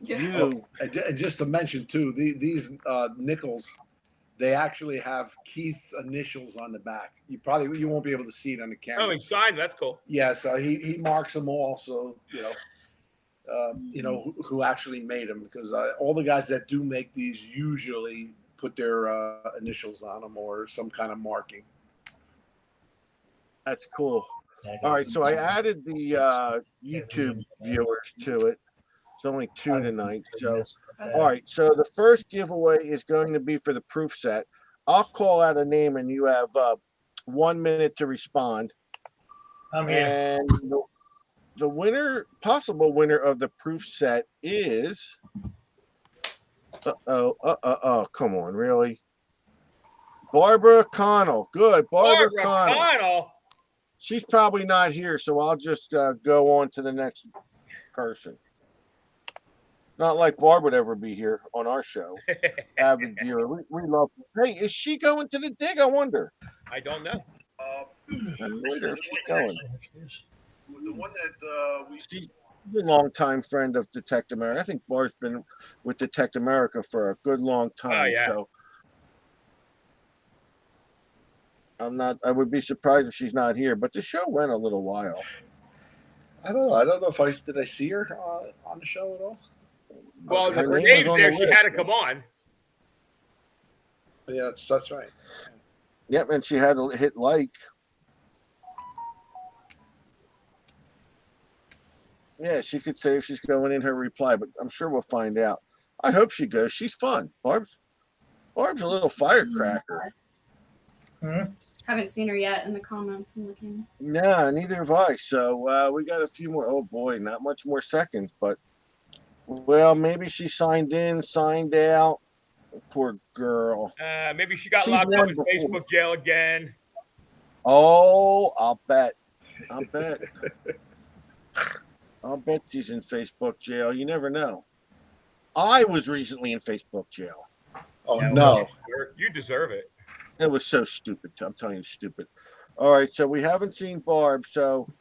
S2: You,
S3: And just to mention too, these nickels, they actually have Keith's initials on the back. You won't be able to see it on the camera.
S1: Oh, he signed. That's cool.
S3: Yeah, so he marks them all, so who actually made them, because all the guys that do make these usually put their initials on them or some kind of marking.
S2: that's cool. All right, so I added the YouTube viewers to it. It's only 2 tonight. So, all right, so the first giveaway is going to be for the proof set. I'll call out a name and you have 1 minute to respond.
S4: I'm here.
S2: And the possible winner of the proof set is. Come on, really? Barbara Connell. Good, Barbara Connell.
S1: Connell.
S2: She's probably not here, so I'll just go on to the next person. Not like Barb would ever be here on our show. Avid viewer. We love her. Hey, is she going to the dig? I wonder.
S1: I don't know.
S2: I wonder if she's going.
S3: The one that
S2: She's a longtime friend of Detect America. I think Barb's been with Detect America for a good long time.
S1: yeah.
S2: So I would be surprised if she's not here, but the show went a little while.
S3: I don't know. I don't know if did I see her on the show at all.
S1: Well,
S2: Her
S1: her
S2: name
S1: name's
S2: was on
S1: there.
S2: the
S1: She
S2: list.
S1: had to come on.
S3: Yeah, that's right.
S2: Yep, and she had to hit like. Yeah, she could say if she's going in her reply, but I'm sure we'll find out. I hope she goes. She's fun. Barb's a little firecracker.
S5: Haven't seen her yet in the comments. I'm looking.
S2: Nah, neither have I. So we got a few more. Oh boy, not much more seconds, but well, maybe she signed in, signed out. Poor girl.
S1: Maybe she got
S2: She's
S1: locked up in
S2: wonderful.
S1: Facebook jail again.
S2: Oh, I'll bet. I'll bet she's in Facebook jail. You never know. I was recently in Facebook jail.
S3: Oh no.
S1: You deserve it.
S2: It was so stupid. I'm telling you, stupid. All right, so we haven't seen Barb, so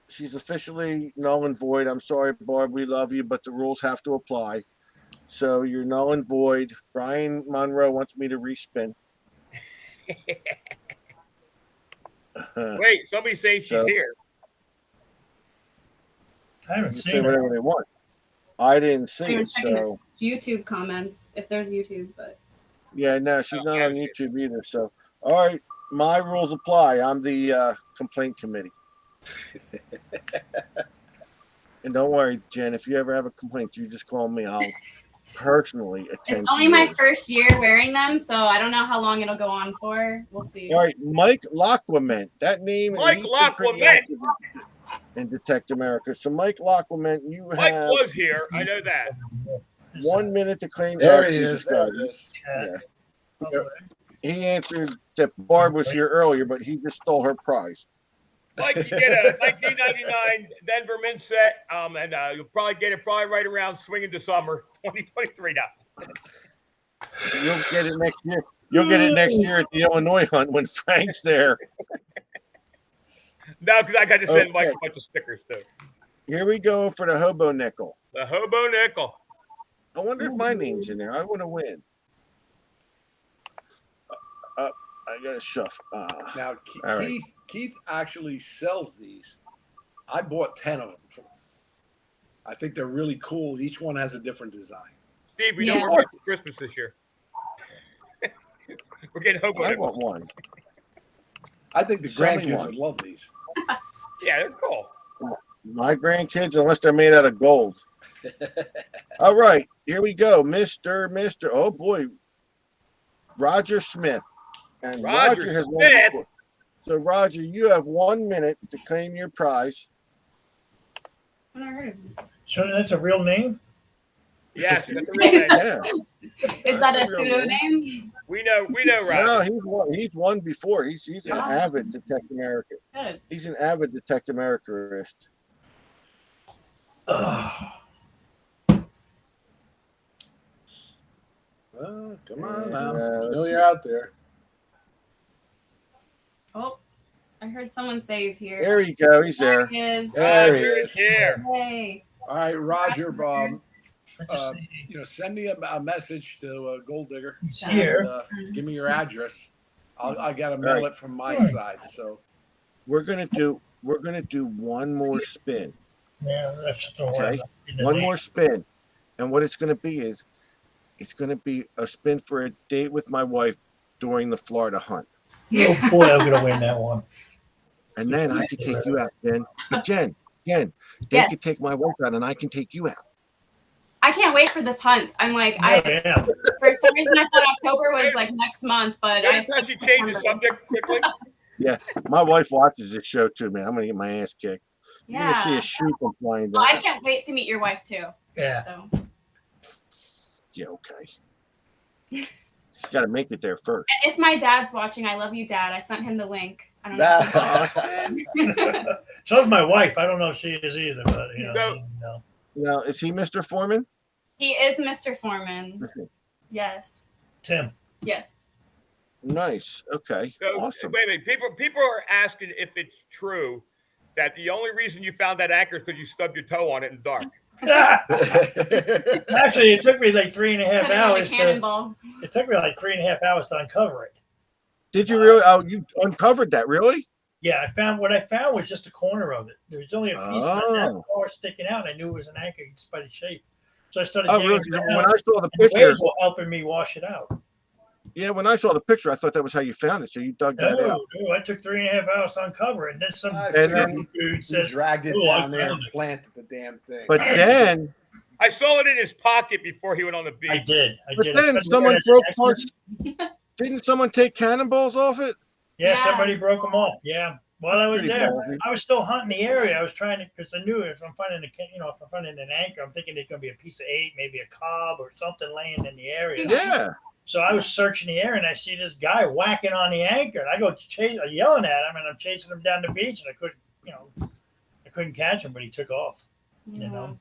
S2: she's officially null and void. I'm sorry, Barb, we love you, but the rules have to apply. So you're null and void. Brian Monroe wants me to respin.
S1: Wait, somebody's saying she's
S2: So-
S1: here.
S4: I
S2: You
S4: haven't
S2: can say
S4: seen her.
S2: whatever they want. I didn't see
S5: I'm
S2: it,
S5: checking
S2: so
S5: the YouTube comments if there's YouTube, but
S2: yeah, no, she's not on YouTube either. So, all right, my rules apply. I'm the complaint committee. And don't worry, Jen, if you ever have a complaint, you just call me. I'll personally attend.
S5: it's
S2: to
S5: only my
S2: yours.
S5: first year wearing them, so I don't know how long it'll go on for. We'll see.
S2: All right, Mike Lacquement. That name.
S1: Mike
S2: he's been pretty
S1: Lacquement.
S2: active in Detect America. So, Mike Lacquement, you
S1: Mike
S2: have
S1: was here. I know that.
S2: 1 minute to claim.
S3: There
S2: oh,
S3: he
S2: Jesus
S3: is. There
S2: God.
S3: he is.
S2: Yeah. He answered that Barb was here earlier, but he just stole her prize.
S1: Mike, you get a 1999 Denver Mint set, and you'll probably get it right around swinging to summer 2023 now.
S2: You'll get it next year. You'll get it next year at the Illinois hunt when Frank's there.
S1: No, because I got to send Mike
S2: Okay.
S1: a bunch of stickers too.
S2: Here we go for the hobo nickel.
S1: The hobo nickel.
S2: I wonder if my name's in there. I want to win. I got to shuffle.
S3: Now
S2: All right.
S3: Keith actually sells these. I bought 10 of them. I think they're really cool. Each one has a different design.
S1: Steve, we know
S5: Yeah.
S1: we're getting Christmas this year. We're getting hope on
S2: I
S1: it.
S2: want one.
S3: I think the
S2: Sell me
S3: grandkids
S2: one.
S3: would love these.
S1: Yeah, they're cool.
S2: My grandkids, unless they're made out of gold. All right, here we go, Mister. Oh boy, Roger Smith, and
S1: Roger
S2: Roger has won
S1: Smith?
S2: before. So Roger, you have 1 minute to claim your prize.
S5: I've never heard of him.
S4: So that's a real name?
S1: Yes, that's a real name.
S2: Yeah,
S5: Is that a
S2: That's a real
S5: pseudonym?
S1: We know, Roger.
S2: no, he's won before. He's an
S5: Awesome.
S2: avid Detect America.
S5: Good.
S2: He's an avid Detect Americanist.
S4: Ugh.
S3: Come on now.
S2: And,
S3: I know you're out there.
S5: Oh, I heard someone say he's here.
S2: There you go. He's there.
S5: He is.
S3: There he
S1: Roger
S3: is.
S1: here.
S5: Yay.
S3: All right, Roger.
S4: I just see
S3: Send me a message to Gold Digger.
S4: he's here.
S3: And, give me your address. I got to
S2: Right.
S3: mail it from my
S4: Right.
S3: side. So
S2: We're gonna do one more spin.
S4: Yeah, that's the
S2: Okay.
S4: one.
S2: One more spin, and what it's gonna be is, it's gonna be a spin for a date with my wife during the Florida hunt,
S4: Oh boy, I'm gonna win that one.
S2: and then I could take you out, Jen. But Jen, they
S5: Yes.
S2: could take my wife out, and I can take you out.
S5: I can't wait for this hunt. I'm like,
S4: Oh, yeah.
S5: for some reason I thought October was like next month, but I
S1: Every time she changes the subject quickly.
S2: My wife watches this show too, man. I'm gonna get my ass kicked. You're gonna see
S5: Yeah.
S2: a shoe come flying
S5: Well,
S2: down.
S5: I can't wait to meet your wife too.
S4: Yeah.
S5: So
S2: Yeah, okay. She's got to make it there first.
S5: and if my dad's watching, I love you, Dad. I sent him the link. I don't know.
S3: that,
S4: So is my wife. I don't know if she is either, but
S1: No.
S2: Now, is he Mr. Foreman?
S5: He is Mr. Foreman. Yes.
S4: Tim.
S5: Yes.
S2: Nice. Okay.
S1: So,
S2: Awesome.
S1: wait a minute. People are asking if it's true that the only reason you found that anchor is because you stubbed your toe on it in the dark.
S4: Actually, it took me like 3.5
S5: Put it on a
S4: hours to.
S5: cannonball.
S4: It took me like 3.5 hours to uncover it.
S2: Did you really? Oh, you uncovered that, really?
S4: Yeah, what I found was just a corner of it. There was only a piece of that
S2: Oh.
S4: bar sticking out, and I knew it was an anchor just by the shape. So I started
S2: Oh,
S4: digging
S2: really? 'Cause
S4: around,
S2: when I saw the
S4: and
S2: picture,
S4: waves were helping me wash it out.
S2: yeah, when I saw the picture, I thought that was how you found it. So you dug that out.
S4: No, I took 3.5 hours to uncover it. And then some
S3: I
S2: And then-
S3: figured
S4: dude
S3: he
S4: says,
S3: dragged it
S4: "Oh, I
S3: down there and
S4: found it."
S3: planted the damn thing.
S2: But then,
S1: I saw it in his pocket before he went on the beach.
S4: I did.
S2: but
S4: I
S2: then
S4: put it
S2: someone
S4: as
S2: broke
S4: extras.
S2: parts. Didn't someone take cannonballs off it?
S4: Yeah,
S5: Yeah.
S4: somebody broke them off. Yeah. While I was
S2: Pretty
S4: there,
S2: ballsy.
S4: I was still hunting the area. I was trying to, because I knew if I'm finding if I'm finding an anchor, I'm thinking it's going to be a piece of 8, maybe a cob or something laying in the area.
S2: Yeah.
S4: So I was searching the area and I see this guy whacking on the anchor. And I go yelling at him, and I'm chasing him down the beach, and I couldn't catch him, but he took off. You know,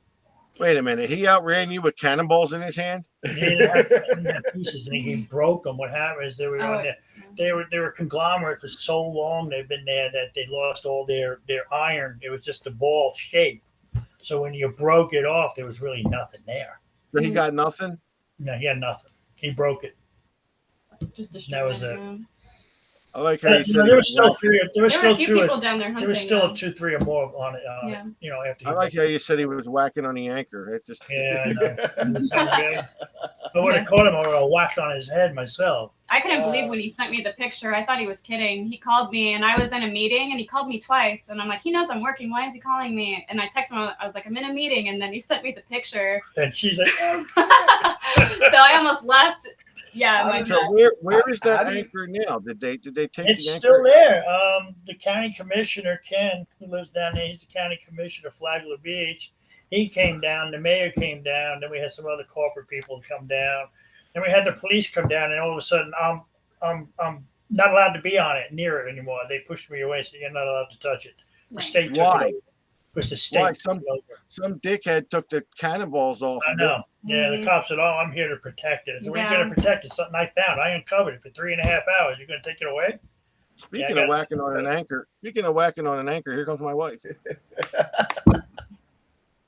S2: Wait a minute. He outran you with cannonballs in his hand?
S4: he didn't have pieces, and he broke them. What happened is they were on there. They were conglomerate for so long. They've been there that they lost all their iron. It was just a ball shape. So when you broke it off, there was really nothing there.
S2: So he got nothing?
S4: No, he had nothing. He broke it.
S5: Just destroyed
S4: That was
S5: it.
S4: it.
S5: Yeah.
S2: I like how you said
S4: There
S2: he
S4: was still
S2: whacked-
S4: three. There was
S5: There were
S4: still
S5: a few
S4: two.
S5: people down there hunting.
S4: There was still
S5: though.
S4: 2, 3 or more on it.
S5: Yeah.
S4: After.
S2: I like how you said he was whacking on the anchor. It just
S4: Yeah, I know. That sounds good. I would have caught him. I would have whacked on his head myself.
S5: I couldn't believe when he sent me the picture. I thought he was kidding. He called me and I was in a meeting and he called me twice. And I'm like, he knows I'm working. Why is he calling me? And I texted him. I was like, I'm in a meeting. And then he sent me the picture.
S4: And she's like,
S5: So I almost left. Yeah. my
S2: so
S5: bad.
S2: where is that
S3: How do you-
S2: anchor now? Did they take
S4: it's
S2: the anchor?
S4: still there. The county commissioner, Ken, who lives down there, he's the county commissioner of Flagler Beach. He came down. The mayor came down. Then we had some other corporate people come down. Then we had the police come down. And all of a sudden, I'm not allowed to be on it, near it anymore. They pushed me away, so you're not allowed to touch it. The
S5: Right.
S4: state took
S2: Why?
S4: it over. Because the state
S2: Why?
S4: took it over.
S2: Some dickhead took the cannonballs off
S4: I
S2: of
S4: know. Yeah, the
S5: Mhm.
S4: cops said, "Oh, I'm here to protect it." I said, "What are you
S5: Yeah.
S4: going to protect? It's something I found. I uncovered it for 3.5 hours. You're going to take it away?"
S2: it. Speaking
S4: Yeah, I
S2: of
S4: got-
S2: whacking on an anchor, here comes my wife.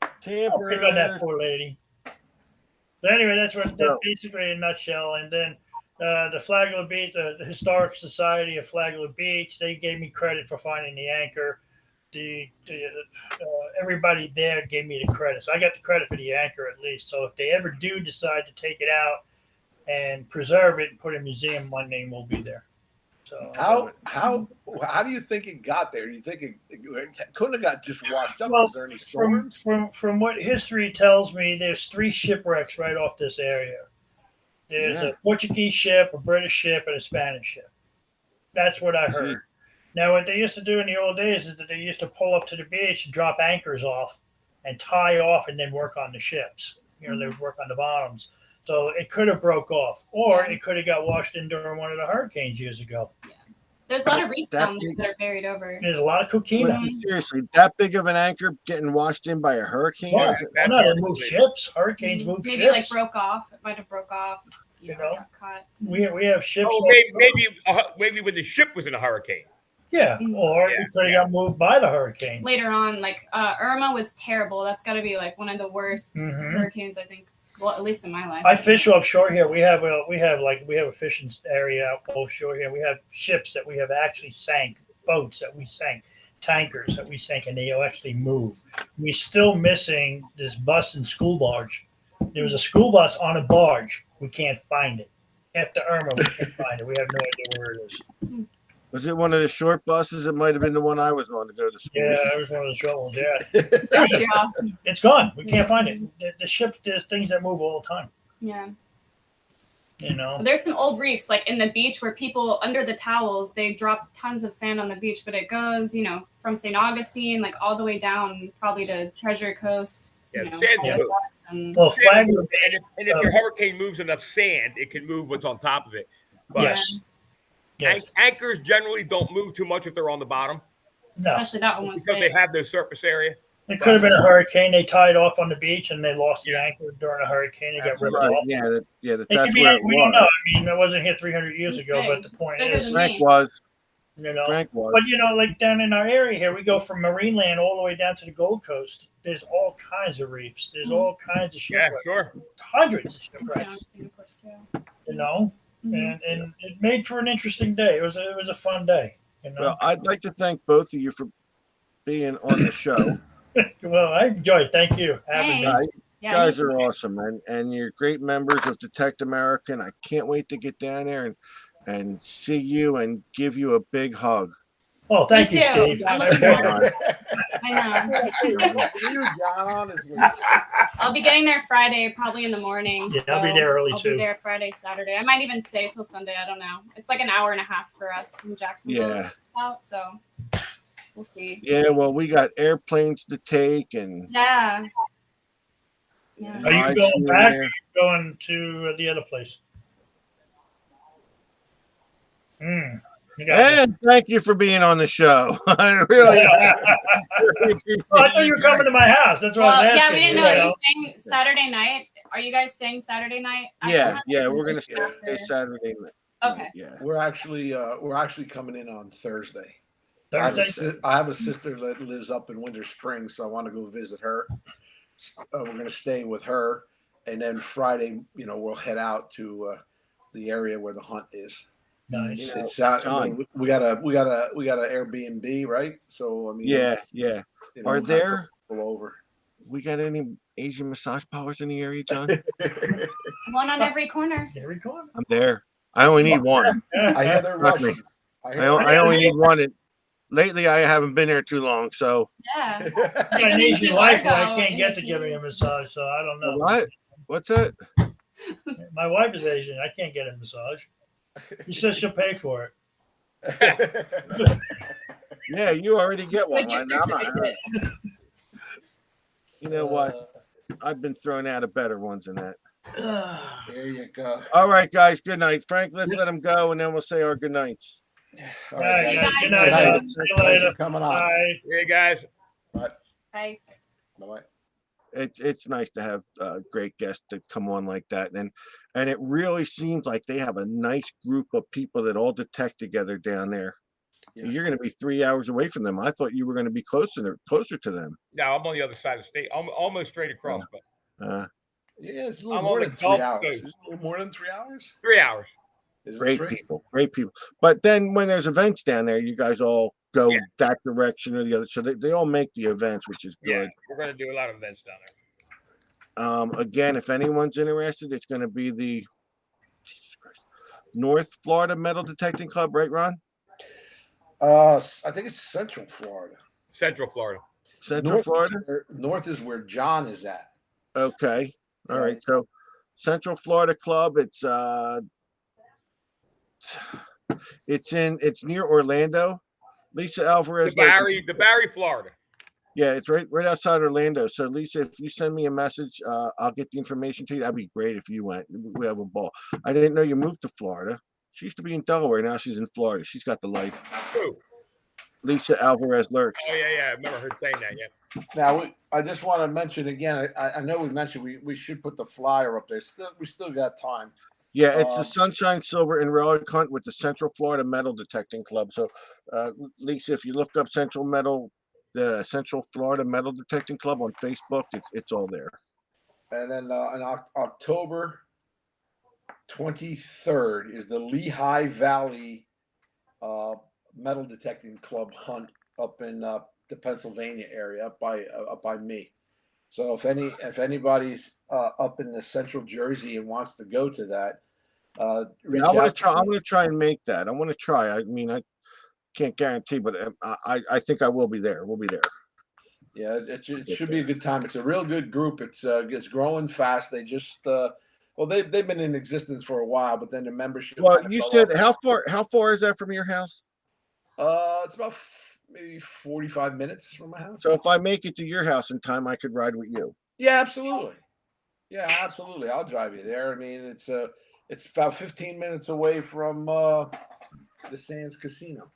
S4: I'll pick on that
S2: Tamper.
S4: poor lady. But anyway, that's
S2: So-
S4: basically in a nutshell. And then the Flagler Beach, the Historic Society of Flagler Beach, they gave me credit for finding the anchor. everybody there gave me the credit. So I got the credit for the anchor at least. So if they ever do decide to take it out and preserve it and put it in a museum, my name will be there. So
S3: how do you think it got there? Do you think it couldn't have got just washed up?
S4: Well,
S3: Was there any storms?
S4: from what history tells me, there's 3 shipwrecks right off this area. There's a Portuguese ship, a British ship, and a Spanish ship. That's what I heard. Now, what they used to do in the old days is that they used to pull up to the beach, drop anchors off, and tie off, and then work on the ships. You know, they would work on the bottoms. So it could have broke off, or it could have got washed in during one of the hurricanes years ago.
S5: Yeah. There's a lot of reefs down there that are buried over.
S4: There's a lot of coquina.
S2: Seriously, that big of an anchor getting washed in by a hurricane?
S4: Yeah, no, they move ships. Hurricanes move
S5: Maybe
S4: ships.
S5: like broke off. It might have broke off.
S4: You know?
S5: Got caught.
S4: We have ships.
S1: Oh, maybe when the ship was in a hurricane.
S4: Yeah, or it could have got moved by the hurricane.
S5: Later on, like Irma was terrible. That's got to be like one of the worst hurricanes, I think. Well, at least in my life.
S4: I fish offshore here. We have a fishing area offshore here. We have ships that we have actually sank, boats that we sank, tankers that we sank, and they actually move. We're still missing this bus and school barge. There was a school bus on a barge. We can't find it. After Irma, we can't find it. We have no idea where it is.
S2: Was it one of the short buses? It might have been the one I was going to go to school.
S4: Yeah, that was one of the troubles. Yeah, it's gone. We can't find it. The ship, there's things that move all the time.
S5: Yeah.
S4: You know,
S5: there's some old reefs like in the beach where people under the towels they dropped tons of sand on the beach, but it goes, you know, from St. Augustine like all the way down probably to Treasure Coast.
S1: Yeah,
S5: you know,
S1: sand
S5: and,
S4: well, flag.
S1: And if your hurricane moves enough sand, it can move what's on top of it. But
S4: Yes. Yes.
S1: Anchors generally don't move too much if they're on the bottom.
S4: No.
S5: especially that one was
S1: Because they have their surface area.
S4: It could have been a hurricane. They tied off on the beach and they lost the anchor during a hurricane. They got ripped
S2: Right,
S4: off.
S2: that's
S4: It could be,
S2: where it
S4: we don't know.
S2: was.
S4: I mean, it wasn't here 300 years
S5: It's
S4: ago,
S5: big.
S4: but the point
S5: It's bigger
S4: is,
S5: than
S2: Frank was.
S4: you know.
S2: Frank was.
S4: But you know, like down in our area here, we go from Marineland all the way down to the Gold Coast. There's all kinds of reefs. There's all kinds of
S1: Yeah,
S4: shipwrecks.
S1: sure.
S4: Hundreds of
S5: in
S4: shipwrecks.
S5: St. Augustine, of course, too.
S4: You know, and it made for an interesting day. It was a fun day. You know.
S2: Well, I'd like to thank both of you for being on the show.
S4: Well, I enjoyed it. Thank you. Having me.
S5: Thanks.
S2: You
S5: Yeah,
S2: guys
S5: you-
S2: are awesome, and you're great members of Detect America. And I can't wait to get down there and see you and give you a big hug.
S4: Oh, thank
S5: Me
S4: you,
S5: too.
S4: Steve.
S5: I'm
S4: Thank
S5: looking
S4: you.
S5: forward I know.
S3: You, John, honestly.
S5: I'll be getting there Friday, probably in the morning.
S4: Yeah, I'll be there early,
S5: I'll
S4: too.
S5: be there Friday, Saturday. I might even stay till Sunday. I don't know. It's like an hour and a half for us from Jacksonville
S2: Yeah.
S5: out, so we'll see.
S2: Yeah, well, we got airplanes to take, and
S5: Yeah.
S4: Are you
S2: I'd
S4: going
S2: see you
S4: back?
S2: there.
S4: Or are you going to the other place? You got it.
S2: And thank you for being on the show. I really
S4: Oh, I thought you were coming to my house. That's what I
S5: Well,
S4: was asking.
S5: yeah, we didn't know.
S4: you
S5: Are you staying Saturday night? Are you guys staying Saturday night? I
S2: Yeah,
S5: have
S2: yeah,
S5: to
S2: we're gonna
S5: look
S2: stay
S5: after.
S2: Saturday night.
S5: Okay.
S2: Yeah.
S3: We're actually coming in on Thursday. I
S4: Thursday?
S3: have a sister that lives up in Winter Springs, so I want to go visit her. We're going to stay with her, and then Friday, you know, we'll head out to the area where the hunt is.
S4: Nice.
S2: You know,
S3: It's out.
S2: John.
S3: We got a Airbnb, right? So I mean,
S2: Yeah.
S3: you know,
S2: Are
S3: we'll have
S2: there?
S3: some people over?
S2: We got any Asian massage parlors in the area, John?
S5: One on every corner.
S4: There we go.
S2: I'm there. I only need one.
S3: I hear they're
S2: Trust me.
S3: Russians.
S2: I only need one. And lately, I haven't been there too long. So
S5: Yeah.
S4: I got an Asian wife who I
S5: Largo
S4: can't
S5: in
S4: get
S5: the
S4: to give me a
S5: Keys.
S4: massage, so I don't know.
S2: what? What's that?
S4: My wife is Asian. I can't get a massage. She says she'll pay for it.
S2: Yeah, you already get one.
S5: With your
S2: Right now. I'm not-
S5: certificate.
S2: You know what? I've been thrown out of better ones than that.
S3: There you go.
S2: All right, guys. Good night, Frank. Let's let him go, and then we'll say our good nights.
S3: All
S4: All right,
S5: See you
S4: guys.
S5: guys.
S4: Good night.
S3: Good night.
S4: See you
S3: Thanks
S4: later.
S3: for coming on.
S4: Bye.
S1: Hey guys.
S5: Bye.
S3: Bye-bye.
S2: It's nice to have great guests to come on like that, and it really seems like they have a nice group of people that all detect together down there.
S3: Yeah.
S2: You're going to be 3 hours away from them. I thought you were going to be closer to them.
S1: No, I'm on the other side of the state. I'm almost straight across, but
S3: Yeah, it's a little
S1: I'm
S3: more
S1: on
S3: than
S1: the
S3: 3
S1: Gulf
S3: hours.
S1: Coast.
S3: Is it a little more than 3 hours?
S1: 3 hours.
S3: Is it
S2: Great
S3: three?
S2: people, great people. But then when there's events down there, you guys all go
S1: Yeah.
S2: that direction or the other. So they all make the events, which is
S1: Yeah,
S2: good.
S1: we're gonna do a lot of events down there.
S2: Again, if anyone's interested, it's going to be the Jesus Christ, North Florida Metal Detecting Club, right, Ron?
S3: I think it's Central Florida.
S1: Central Florida.
S2: Central Florida.
S3: North is where John is at.
S2: Okay, all right.
S3: Right.
S2: So Central Florida Club. It's near Orlando. Lisa Alvarez.
S1: The Barry, Florida.
S2: Yeah, it's right outside Orlando. So Lisa, if you send me a message, I'll get the information to you. That'd be great if you went. We have a ball. I didn't know you moved to Florida. She used to be in Delaware. Now she's in Florida. She's got the life.
S1: Who?
S2: Lisa Alvarez Lurch.
S1: Oh yeah. I remember her saying that. Yeah.
S3: Now, I just want to mention again. I know we mentioned we should put the flyer up there. We still got time.
S2: Yeah, it's the Sunshine Silver and Relic Hunt with the Central Florida Metal Detecting Club. So, Lisa, if you look up the Central Florida Metal Detecting Club on Facebook, it's all there.
S3: And then on October 23rd is the Lehigh Valley Metal Detecting Club hunt up in the Pennsylvania area, up by me. So if anybody's up in the Central Jersey and wants to go to that, reach
S2: I want
S3: out
S2: to try. I want to try and make that. I want to try. I mean, I can't guarantee, but I think I will be there. We'll be there.
S3: Yeah, it should be a good time. It's a real good group. It's growing fast. They just they've been in existence for a while, but then the membership.
S2: Well,
S3: kind of
S2: you
S3: fell
S2: said
S3: off.
S2: how far is that from your house?
S3: It's about maybe 45 minutes from my house.
S2: So if I make it to your house in time, I could ride with you.
S3: Yeah, absolutely. I'll drive you there. I mean, it's about 15 minutes away from the Sands Casino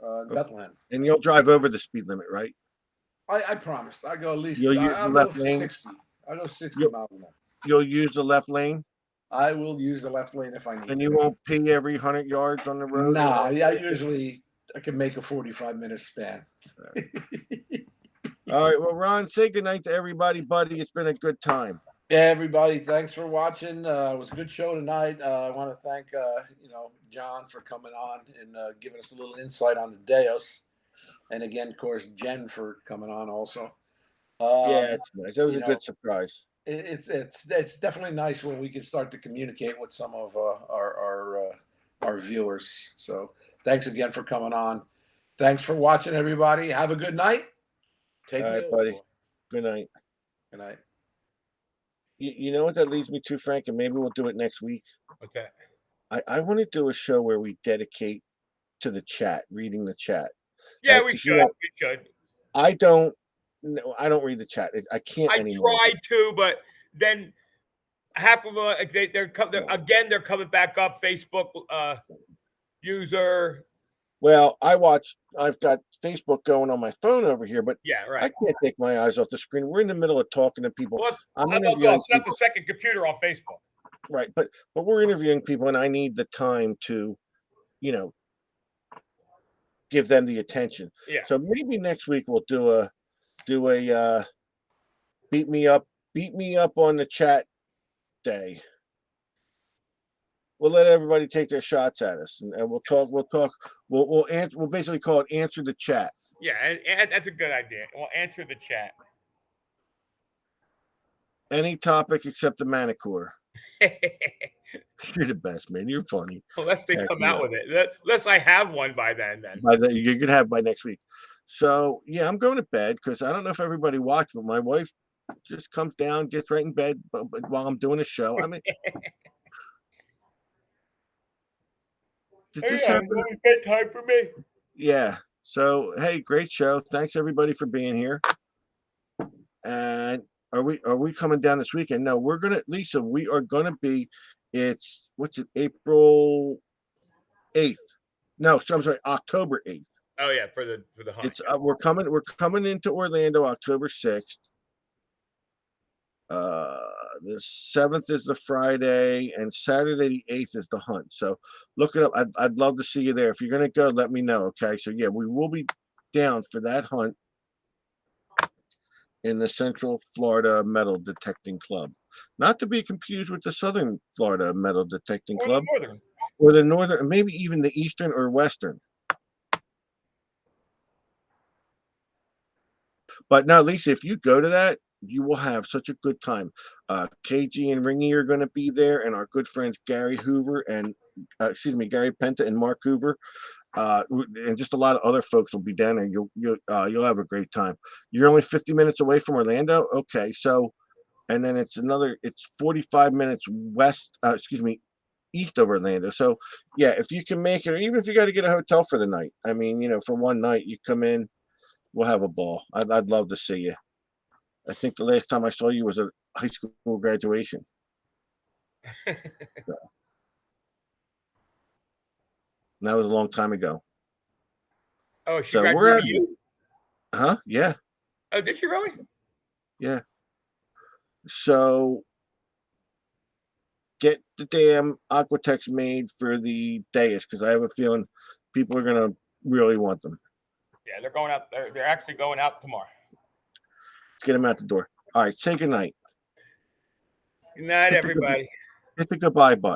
S3: in Bethlehem.
S2: And you'll drive over the speed limit, right?
S3: I promised. I go at least.
S2: You'll use
S3: I'll
S2: the
S3: go
S2: left lane?
S3: 60. I go 60 miles an hour.
S2: You'll use the left lane,
S3: I will use the left lane if I need
S2: and
S3: to.
S2: you won't pee every 100 yards on the road.
S3: Nah, yeah, I can make a 45-minute span.
S2: All right. Well, Ron, say goodnight to everybody, buddy. It's been a good time.
S3: Yeah, everybody, thanks for watching. It was a good show tonight. I want to thank John for coming on and giving us a little insight on the Deos, and again, of course, Jen for coming on also.
S2: Yeah, it's nice. That was a good surprise.
S3: It's definitely nice when we can start to communicate with some of our viewers. So thanks again for coming on. Thanks for watching, everybody. Have a good night.
S2: All right, buddy. Good night.
S3: Good night.
S2: You know what that leads me to, Frank, and maybe we'll do it next week.
S1: What's that?
S2: I want to do a show where we dedicate to the chat, reading the chat.
S1: Yeah, we should. We should.
S2: I don't read the chat. I can't anymore.
S1: I tried to, but then half of them they're coming back up. Facebook user.
S2: Well, I've got Facebook going on my phone over here, but
S1: yeah, right.
S2: I can't take my eyes off the screen. We're in the middle of talking to people.
S1: Well,
S2: I'm
S1: interviewing set the second computer on Facebook.
S2: Right, but we're interviewing people, and I need the time to, give them the attention.
S1: Yeah.
S2: So maybe next week we'll do a beat me up on the chat day. We'll let everybody take their shots at us, and we'll talk. We'll basically call it answer the chat.
S1: Yeah, and that's a good idea. We'll answer the chat.
S2: Any topic except the manicure. You're the best, man. You're funny.
S1: Unless they come out with it. Unless I have one by then.
S2: You could have by next week. So yeah, I'm going to bed because I don't know if everybody watched, but my wife just comes down, gets right in bed, but while I'm doing a show. I mean. Did this happen?
S1: Bedtime for me.
S2: Yeah. So hey, great show. Thanks everybody for being here. And are we coming down this weekend? No, Lisa, we are gonna be. It's April 8th. No, so I'm sorry, October 8th.
S1: Oh yeah, for the hunt.
S2: It's we're coming into Orlando October 6th. The 7th is the Friday, and Saturday the 8th is the hunt. So look it up. I'd love to see you there. If you're gonna go, let me know. Okay. So yeah, we will be down for that hunt in the Central Florida Metal Detecting Club. Not to be confused with the Southern Florida Metal Detecting Club.
S1: The Northern.
S2: Or the Northern, maybe even the Eastern or Western. But no, Lisa, if you go to that, you will have such a good time. KG and Ringy are going to be there, and our good friends Gary Hoover and Gary Penta and Mark Hoover, and just a lot of other folks will be down there. You'll have a great time. You're only 50 minutes away from Orlando. Okay, so, and then it's 45 minutes east of Orlando. So yeah, if you can make it, or even if you got to get a hotel for the night, I mean, for one night, you come in, we'll have a ball. I'd love to see you. I think the last time I saw you was at high school graduation. So. That was a long time ago.
S1: Oh, she
S2: So
S1: graduated
S2: we're at
S1: you?
S2: Huh? Yeah.
S1: Oh, did she really?
S2: Yeah. So get the damn Aquatex made for the dais, because I have a feeling people are gonna really want them.
S1: Yeah, they're going out. They're actually going out tomorrow.
S2: Let's get them out the door. All right, say good night.
S1: Good night, everybody.
S2: Hit the goodbye button.